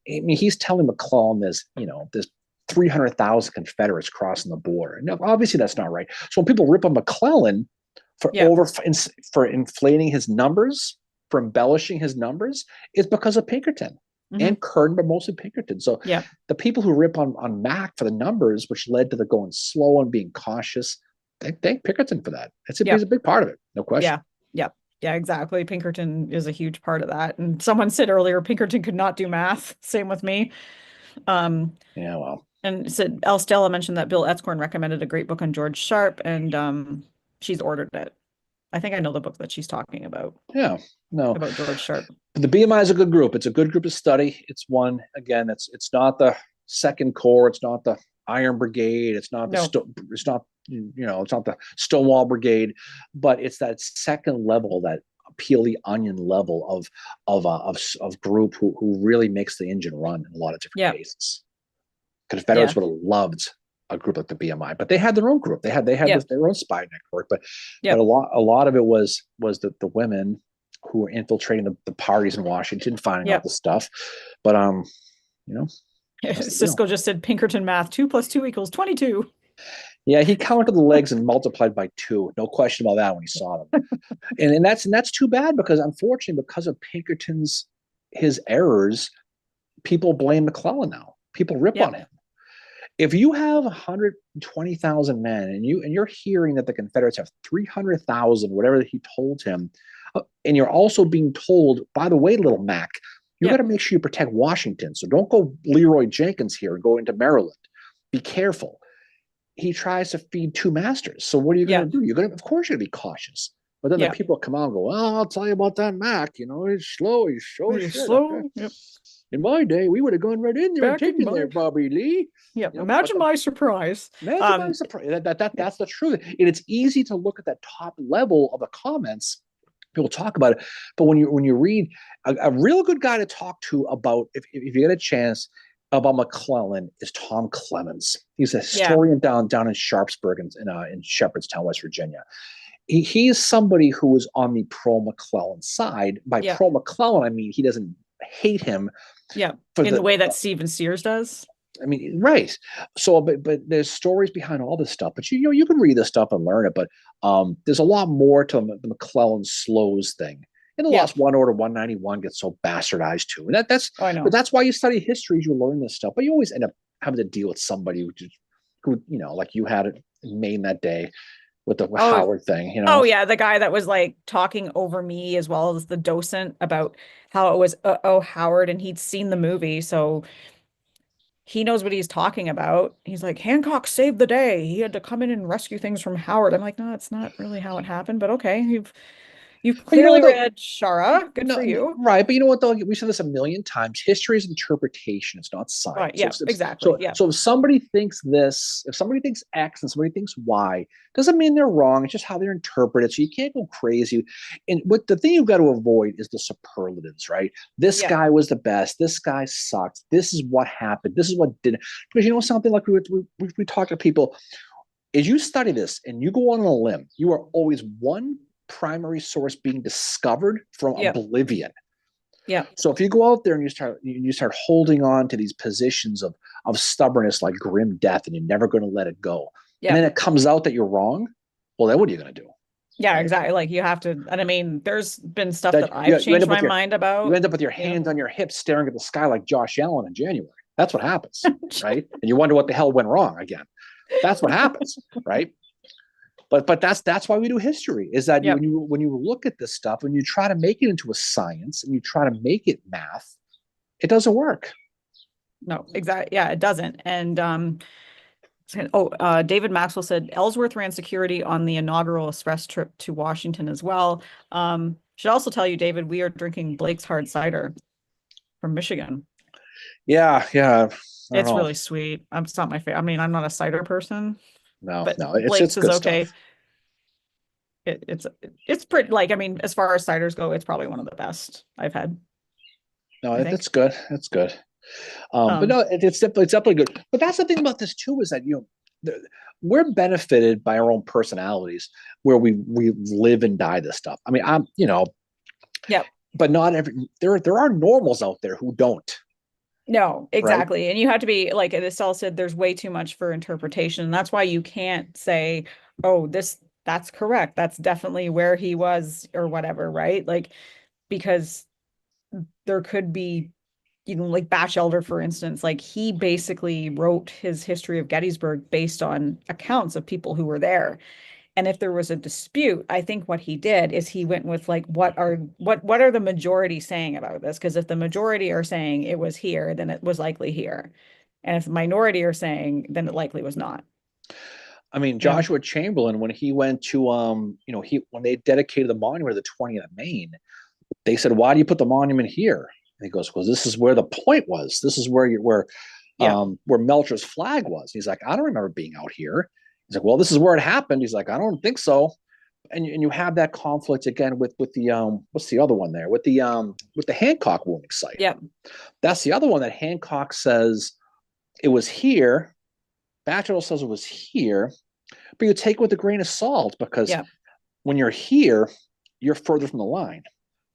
he's telling McClellan there's 300,000 Confederates crossing the border. And obviously that's not right. So when people rip on McClellan for Yeah. for inflating his numbers, for embellishing his numbers, it's because of Pinkerton Hmm. and Curtin, but mostly Pinkerton. So Yeah. the people who rip on Mac for the numbers, which led to the going slow and being cautious, they thank Pinkerton for that. Yeah. He's a big part of it, no question. Yeah. Yeah. Yeah, exactly. Pinkerton is a huge part of that. And someone said earlier, Pinkerton could not do math. Same with me. Um, Yeah, well, and said El Stella mentioned that Bill Etzkorn recommended a great book on George Sharp, and she's ordered it. I think I know the book that she's talking yeah, no. about George Sharp. The BMI is a good group. It's a good group to study. It's one, again. It's not the Second Corps. It's not the Iron Brigade. It's not No. it's not it's not the Stonewall Brigade, but it's that second level, that peel the onion level of group who really makes the engine run in a lot of different Yeah. cases. Yeah. Confederates would have loved a group like the BMI, but they had their own group. They had Yeah. their own spy network, but Yeah. a lot of it was the women who were infiltrating the parties in Washington, finding Yeah. out the stuff. But that's the deal. Cisco just said Pinkerton math 2 + 2 = 22. Yeah, he counted the legs and multiplied by 2. No question about that when he saw them. and that's too bad, because unfortunately, because of Pinkerton's his errors, people blame McClellan now. People rip Yeah. on him. If you have 120,000 men and you're hearing that the Confederates have 300,000, whatever he told him, and you're also being told, by the way, little Mac, you Yeah. got to make sure you protect Washington. So don't go Leroy Jenkins here and go into Maryland. Be careful. He tries to feed two masters. So what are you going Yeah. to do? Of course, you're going to be cautious. But then the Yeah. people come out and go, well, I'll tell you about that Mac. You know, he's slow. He's so You're shit. slow. Yep. In my day, we would have gone right in there and Back in taken there, my. Bobby Lee. Yep. You know, but Imagine my surprise. imagine my surprise. Yeah. That's the truth. And it's easy to look at that top level of the comments. People talk about it, but when you read a real good guy to talk to about if you get a chance about McClellan is Tom Clemens. He's a Yeah. historian down in Sharpsburg in Shepherdstown, West Virginia. He's somebody who is on the pro McClellan side. By Yeah. pro McClellan, I mean he doesn't hate him Yeah. for In the way that Stephen Sears does. I mean, right. So, but there's stories behind all this stuff. But you know, you can read this stuff and learn it. But there's a lot more to the McClellan slows thing. And the Yeah. Lost One Order 191 gets so bastardized too. And Oh, I know. but that's why you study history, you learn this stuff. But you always end up having to deal with somebody who you know, like you had it in Maine that day with the Howard thing. You know. Oh yeah, the guy that was like talking over me as well as the docent about how it was Howard, and he'd seen the movie, so he knows what he's talking about. He's like, Hancock saved the day. He had to come in and rescue things from Howard. I'm like, no, it's not really how it happened, but okay. You've But you know clearly what though? read Shara. Good No, for you. right. But you know what though? We said this a million times. History is interpretation. It's not Right. science. Yeah, exactly. Yeah. So if somebody thinks this, if somebody thinks X and somebody thinks Y, doesn't mean they're wrong. It's just how they're interpreted. So you can't go crazy. And what the thing you've got to avoid is the superlatives, right? This Yeah. guy was the best. This guy sucked. This is what happened. This is what didn't. Because you know something, like we talk to people, as you study this and you go on a limb, you are always one primary source being discovered from Yeah. oblivion. Yeah. So if you go out there and you start holding on to these positions of stubbornness like grim death, and you're never going to let it go, Yeah. and then it comes out that you're wrong, well, then what are you going to do? Yeah, Right? exactly. Like you have to, and I mean, there's been stuff That that I've changed my mind you about. end up with your hands on your hips, staring at the sky like Josh Allen in January. That's what happens, right? And you wonder what the hell went wrong again. That's what happens, right? But that's why we do history, is that Yep. when you look at this stuff and you try to make it into a science and you try to make it math, it doesn't work. No, exactly. Yeah, it doesn't. And David Maxwell said Ellsworth ran security on the inaugural express trip to Washington as well. Should also tell you, David, we are drinking Blake's hard cider from Michigan. Yeah. It's really sweet. It's not my favorite. I mean, I'm not a cider person, No, but it's Blake's is good okay. stuff. It's pretty, like, I mean, as far as ciders go, it's probably one of the best I've had. No, I think. that's good. That's good. But no, it's definitely good. But that's the thing about this too, is that we're benefited by our own personalities, where we live and die this stuff. I mean, Yeah. But not there are normals out there who don't. No, exactly. Right? And you have to be, like Estelle said, there's way too much for interpretation. That's why you can't say, oh, that's correct. That's definitely where he was or whatever, right? Like, because there could be, like Batchelder, for instance, like he basically wrote his history of Gettysburg based on accounts of people who were there. And if there was a dispute, I think what he did is he went with like, what are the majority saying about this? Because if the majority are saying it was here, then it was likely here. And if the minority are saying, then it likely was not. I mean, Joshua Chamberlain, when he went to when they dedicated the monument of the 20th of Maine, they said, why do you put the monument here? And he goes, well, this is where the point was. This is where Melcher's flag was. He's like, I don't remember being out here. He's like, well, this is where it happened. He's like, I don't think so. And you have that conflict again with the what's the other one there, with the Hancock wounding site. Yeah, that's the other one that Hancock says it was here. Batchelor says it was here, but you take it with a grain of salt, because when you're here, you're further from the line.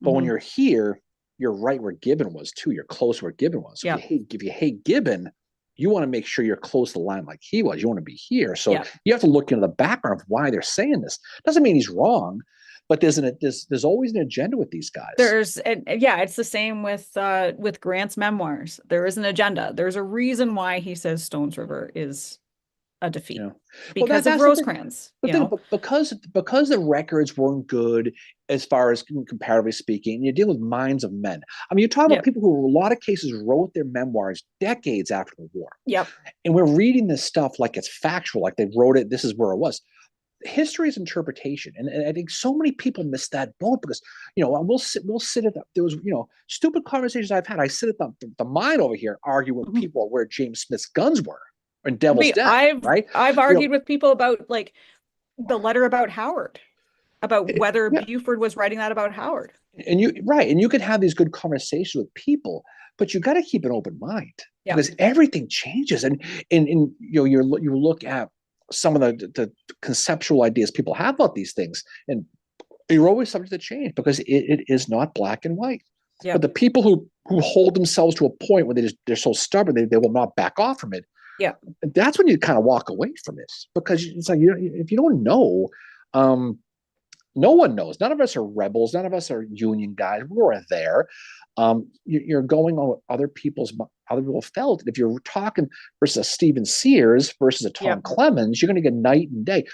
But when you're here, you're right where Gibbon was too. You're close where Gibbon was. So if you hate Gibbon, you want to make sure you're close to the line like he was. You want to be here. So you have to look into the background of why they're saying this. Doesn't mean he's wrong, but there's always an agenda with these guys. It's the same with Grant's memoirs. There is an agenda. There's a reason why he says Stones River is a defeat, because of Rosecrans. Because the records weren't good as far as comparatively speaking, you're dealing with minds of men. I mean, you talk about people who, in a lot of cases, wrote their memoirs decades after the war. Yep. And we're reading this stuff like it's factual, like they wrote it. This is where it was. history is interpretation, and I think so many people miss that boat because we'll sit at there was stupid conversations I've had. I sit at the mine over here arguing with Mhm. people where James Smith's guns were in I Devil's mean, Den, I've right? I've You argued know, with people about like the letter about Howard, about whether yeah, Buford was writing that about Howard. and you could have these good conversations with people, but you got to keep an open mind Yeah. because everything changes, and you look at some of the conceptual ideas people have about these things, and you're always subject to change because it is not black and white. Yeah. But the people who hold themselves to a point where they're so stubborn they will not back off from it. Yeah. That's when you kind of walk away from it because it's like if you don't know, um, no one knows. None of us are rebels. None of us are union guys. We were there. You're going on what other people felt. If you're talking versus a Stephen Sears versus a Yeah. Tom Clemens, you're going to get night and day.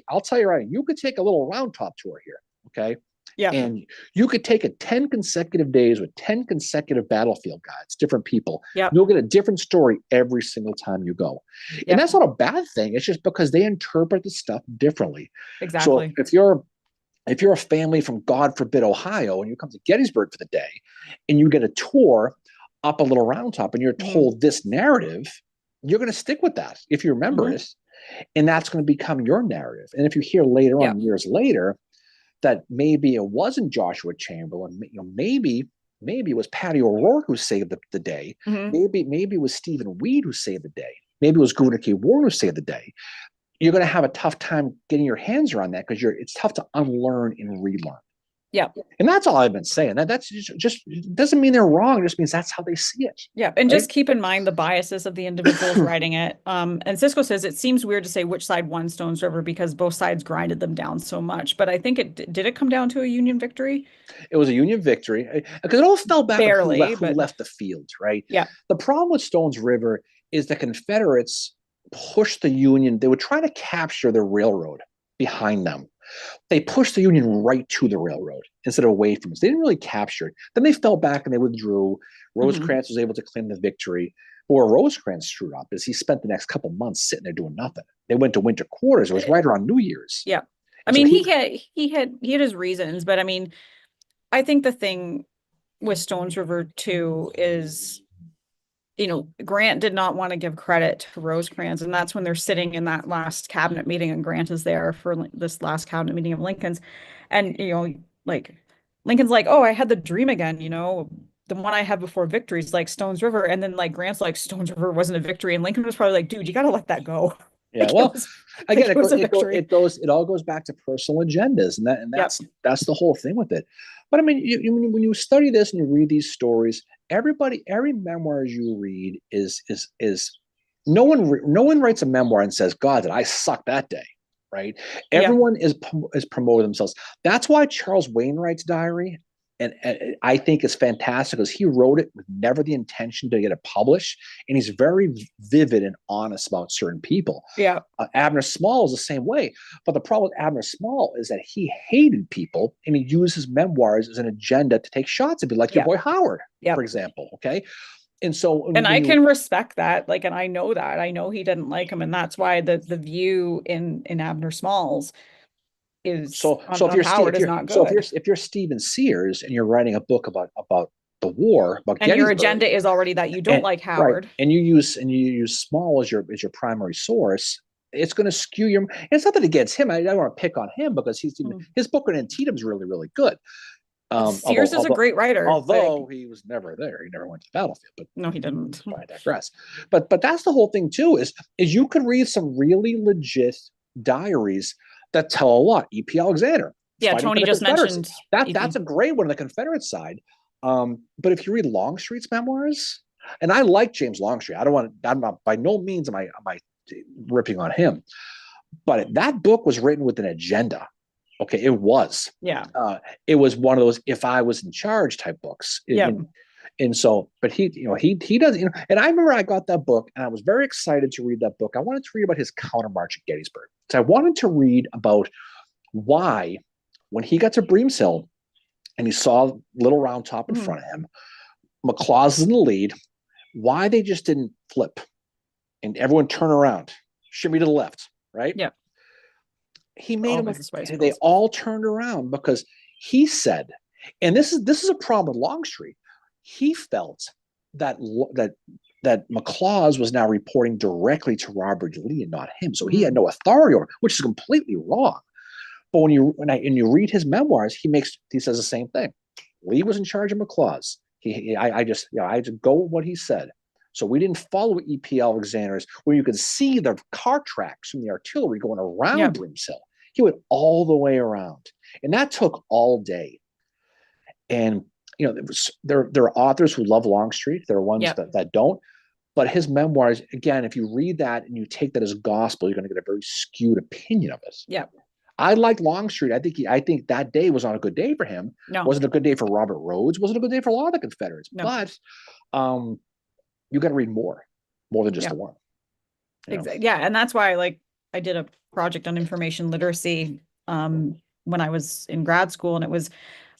I'll tell you right, you could take a little round top tour here, okay? Yeah. And you could take it 10 consecutive days with 10 consecutive battlefield guides, different people. Yeah. You'll get a different story every single time you go. Yeah. And that's not a bad thing. It's just because they interpret the stuff differently. So Exactly. if you're a family from, God forbid, Ohio, and you come to Gettysburg for the day, and you get a tour up a little round top, and you're told this narrative, you're going to stick with that if you remember it, and that's going to become your narrative. And if you hear later on, years later, that maybe it wasn't Joshua Chamberlain, maybe it was Patty O'Rourke who saved the day. Maybe it was Stephen Weed who saved the day. Maybe it was Governor K. Warren who saved the day. You're going to have a tough time getting your hands around that because it's tough to unlearn and relearn. Yeah. And that's all I've been saying. That's just doesn't mean they're wrong. It just means that's how they see it. Yeah. And right? just keep in mind the biases of the individuals writing it. And Cisco says it seems weird to say which side won Stones River because both sides grinded them down so much. But I think did it come down to a Union victory? It was a Union victory because it all fell back on Barely, who but left the field, right? yeah. The problem with Stones River is the Confederates pushed the Union. They would try to capture the railroad behind them. They pushed the Union right to the railroad instead of away from us. They didn't really capture it. Then they fell back and they withdrew. Rosecrans was able to claim the victory. But where Rosecrans screwed up is he spent the next couple months sitting there doing nothing. They went to winter quarters. It was right around New Year's. Yeah. I And so mean, he had his reasons, but I mean, I think the thing with Stones River too is, Grant did not want to give credit to Rosecrans, and that's when they're sitting in that last cabinet meeting, and Grant is there for this last cabinet meeting of Lincoln's, and like Lincoln's like, "Oh, I had the dream again," the one I had before victories, like Stones River, and then like Grant's like, "Stones River wasn't a victory," and Lincoln was probably like, "Dude, you got to let that go." Yeah, well, again, it was a victory. it all goes back to personal agendas, and that's the whole thing with it. But I mean, when you study this and you read these stories, every memoir you read is no one writes a memoir and says, "God, did I suck that day?" Right? Everyone is promoting themselves. That's why Charles Wainwright's diary and I think is fantastic because he wrote it with never the intention to get it published, and he's very vivid and honest about certain people. Yeah. Abner Small is the same way, but the problem with Abner Small is that he hated people, and he used his memoirs as an agenda to take shots and be like your boy Howard, for example. Okay, and so and I can respect that, like, and I know that he didn't like him, and that's why the view in Abner Small's is on Howard is not good. If you're Stephen Sears and you're writing a book about the war, about and Gettysburg, your agenda is already that you don't like Howard, right, and you use Small as your primary source, it's going to skew your. It's not that against him. I don't want to pick on him because his book on Antietam is really, really good. Sears is a great writer, although he was never there. He never went to the battlefield. But no, he didn't. I digress. But that's the whole thing too. Is you could read some really legit diaries that tell a lot. E.P. Alexander. Yeah, Tony just mentioned that's a great one on the Confederate side. But if you read Longstreet's memoirs, and I like James Longstreet, I'm not by no means am I ripping on him, but that book was written with an agenda. Okay, it was. Yeah. It was one of those if I was in charge type books. Yeah. And so, but he does, and I remember I got that book and I was very excited to read that book. I wanted to read about his countermarch at Gettysburg. So I wanted to read about why, when he got to Breams Hill and he saw Little Round Top in front of him, McLaws is in the lead, why they just didn't flip and everyone turn around, shimmy to the left, right? Yeah. he made them, Always the Spice they Girls. all turned around because he said, and this is a problem with Longstreet. He felt that McLaws was now reporting directly to Robert E. Lee and not him, so he had no authority over, which is completely wrong. But when you read his memoirs, he says the same thing. Lee was in charge of McLaws. I just go with what he said. So we didn't follow E.P. Alexander's, where you could see the car tracks from the artillery going around Breams Hill. He went all the way around, and that took all day. And there are authors who love Longstreet. There are ones that don't. But his memoirs, again, if you read that and you take that as gospel, you're going to get a very skewed opinion of it. Yeah. I like Longstreet. I think that day was not a good day for him. No. Wasn't a good day for Robert Rhodes. Wasn't a good day for a lot of the Confederates. No. But you got to read more than just the one. Exactly. Yeah, and that's why, like, I did a project on information literacy when I was in grad school, and it was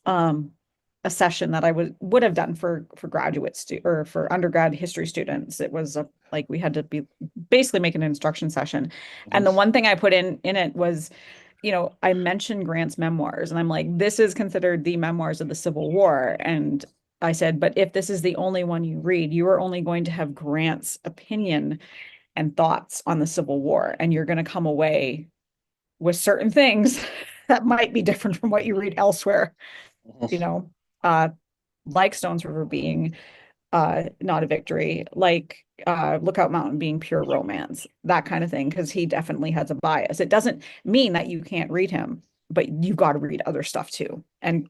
a session that I would have done for graduate or for undergrad history students. It was like we had to basically make an instruction session, and the one thing I put in it was, I mentioned Grant's memoirs, and I'm like, this is considered the memoirs of the Civil War, and I said, but if this is the only one you read, you are only going to have Grant's opinion and thoughts on the Civil War, and you're going to come away with certain things that might be different from what you read elsewhere. Like Stones River being not a victory, like Lookout Mountain being pure romance, that kind of thing, because he definitely has a bias. It doesn't mean that you can't read him, but you've got to read other stuff too, and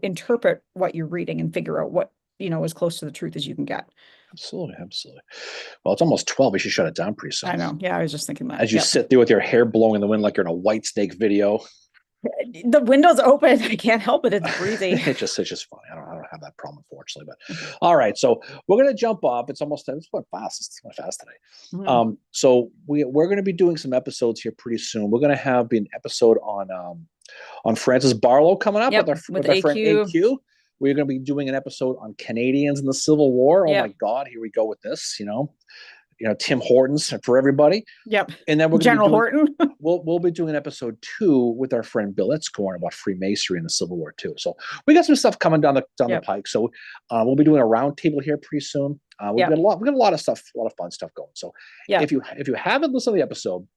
interpret what you're reading, and figure out what, as close to the truth as you can get. Absolutely. Well, it's almost 12. We should shut it down pretty soon. I know. Yeah, I was just thinking that. As you sit there with your hair blowing in the wind like you're in a White Snake video. The window's open. I can't help it. It's breezy. It's just funny. I don't have that problem, unfortunately. But all right, so we're gonna jump off. It's went fast. It's went fast today. So we're gonna be doing some episodes here pretty soon. We're gonna have an episode on Francis Barlow coming up with our friend AQ. We're going to be doing an episode on Canadians in the Civil War. Oh my God, here we go with this. Tim Hortons for everybody. Yep. And then we're General Horton. we'll be doing an episode 2 with our friend Bill Etzkorn about Freemasonry in the Civil War too. So we got some stuff coming down the pike. So we'll be doing a roundtable here pretty soon. We've got a lot of stuff, a lot of fun stuff going. So if you haven't listened to the episode,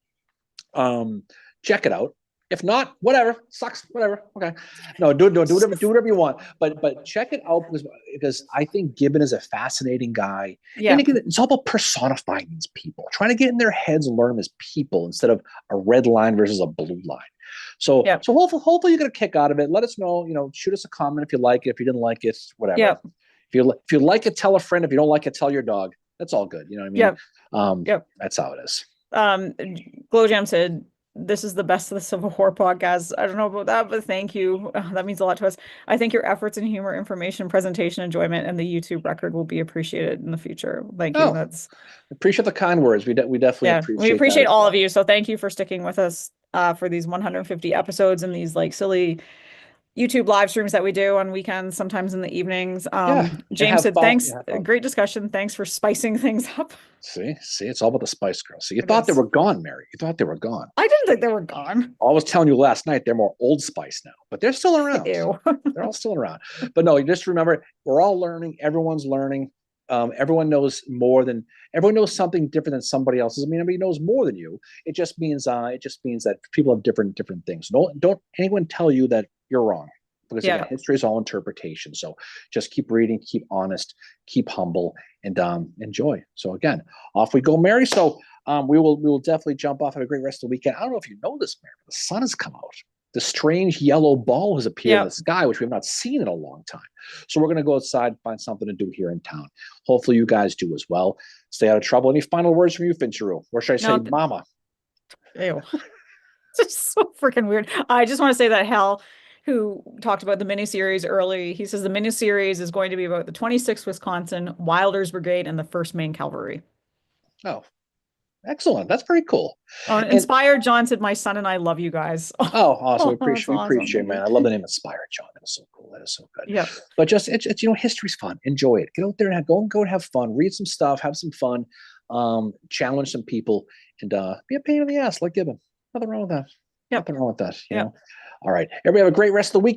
check it out. If not, whatever, sucks, whatever. Okay, no, do whatever you want. But check it out because I think Gibbon is a fascinating guy. Yeah. And again, it's all about personifying these people, trying to get in their heads and learn them as people instead of a red line versus a blue line. So hopefully you get a kick out of it. Let us know. Shoot us a comment if you like it. If you didn't like it, whatever. Yeah. If you like it, tell a friend. If you don't like it, tell your dog. That's all good. You know what I mean? That's how it is. Glowjam said, this is the best of the Civil War podcast. I don't know about that, but thank you. That means a lot to us. I think your efforts in humor, information, presentation, enjoyment, and the YouTube record will be appreciated in the future. Thank you. Appreciate the kind words. We definitely appreciate all of you. So thank you for sticking with us for these 150 episodes and these like silly YouTube live streams that we do on weekends, sometimes in the evenings. James said, thanks. Great discussion. Thanks for spicing things up. See, it's all about the Spice Girls. See, you thought they were gone, Mary. You thought they were gone. I didn't think they were gone. I was telling you last night, they're more Old Spice now, but they're still around. Ew. They're all still around. But no, you just remember, we're all learning. Everyone's learning. Everyone knows everyone knows something different than somebody else's. I mean, everybody knows more than you. It just means that people have different things. Don't anyone tell you that you're wrong. Because again, history is all interpretation. So just keep reading, keep honest, keep humble, and enjoy. So again, off we go, Mary. So we will definitely jump off. Have a great rest of the weekend. I don't know if you know this, Mary, but the sun has come out. The strange yellow ball has appeared in the sky, which we've not seen in a long time. So we're going to go outside and find something to do here in town. Hopefully you guys do as well. Stay out of trouble. Any final words from you, Fincheru? Or should I say mama? Ew. It's so freaking weird. I just want to say that Hal, who talked about the miniseries early, he says the miniseries is going to be about the 26th Wisconsin, Wilder's Brigade, and the 1st Maine Cavalry. Oh, excellent. That's pretty cool. Inspired John said, my son and I love you guys. Oh, awesome. We appreciate it, man. I love the name Inspired John. That is so cool. That is so good. Yeah. But just, it's history's fun. Enjoy it. Get out there and go and have fun. Read some stuff, have some fun, challenge some people, and be a pain in the ass like Gibbon. Nothing wrong with that. Yep. Nothing wrong with that, you Yep. know. All right. Everybody have a great rest of the week.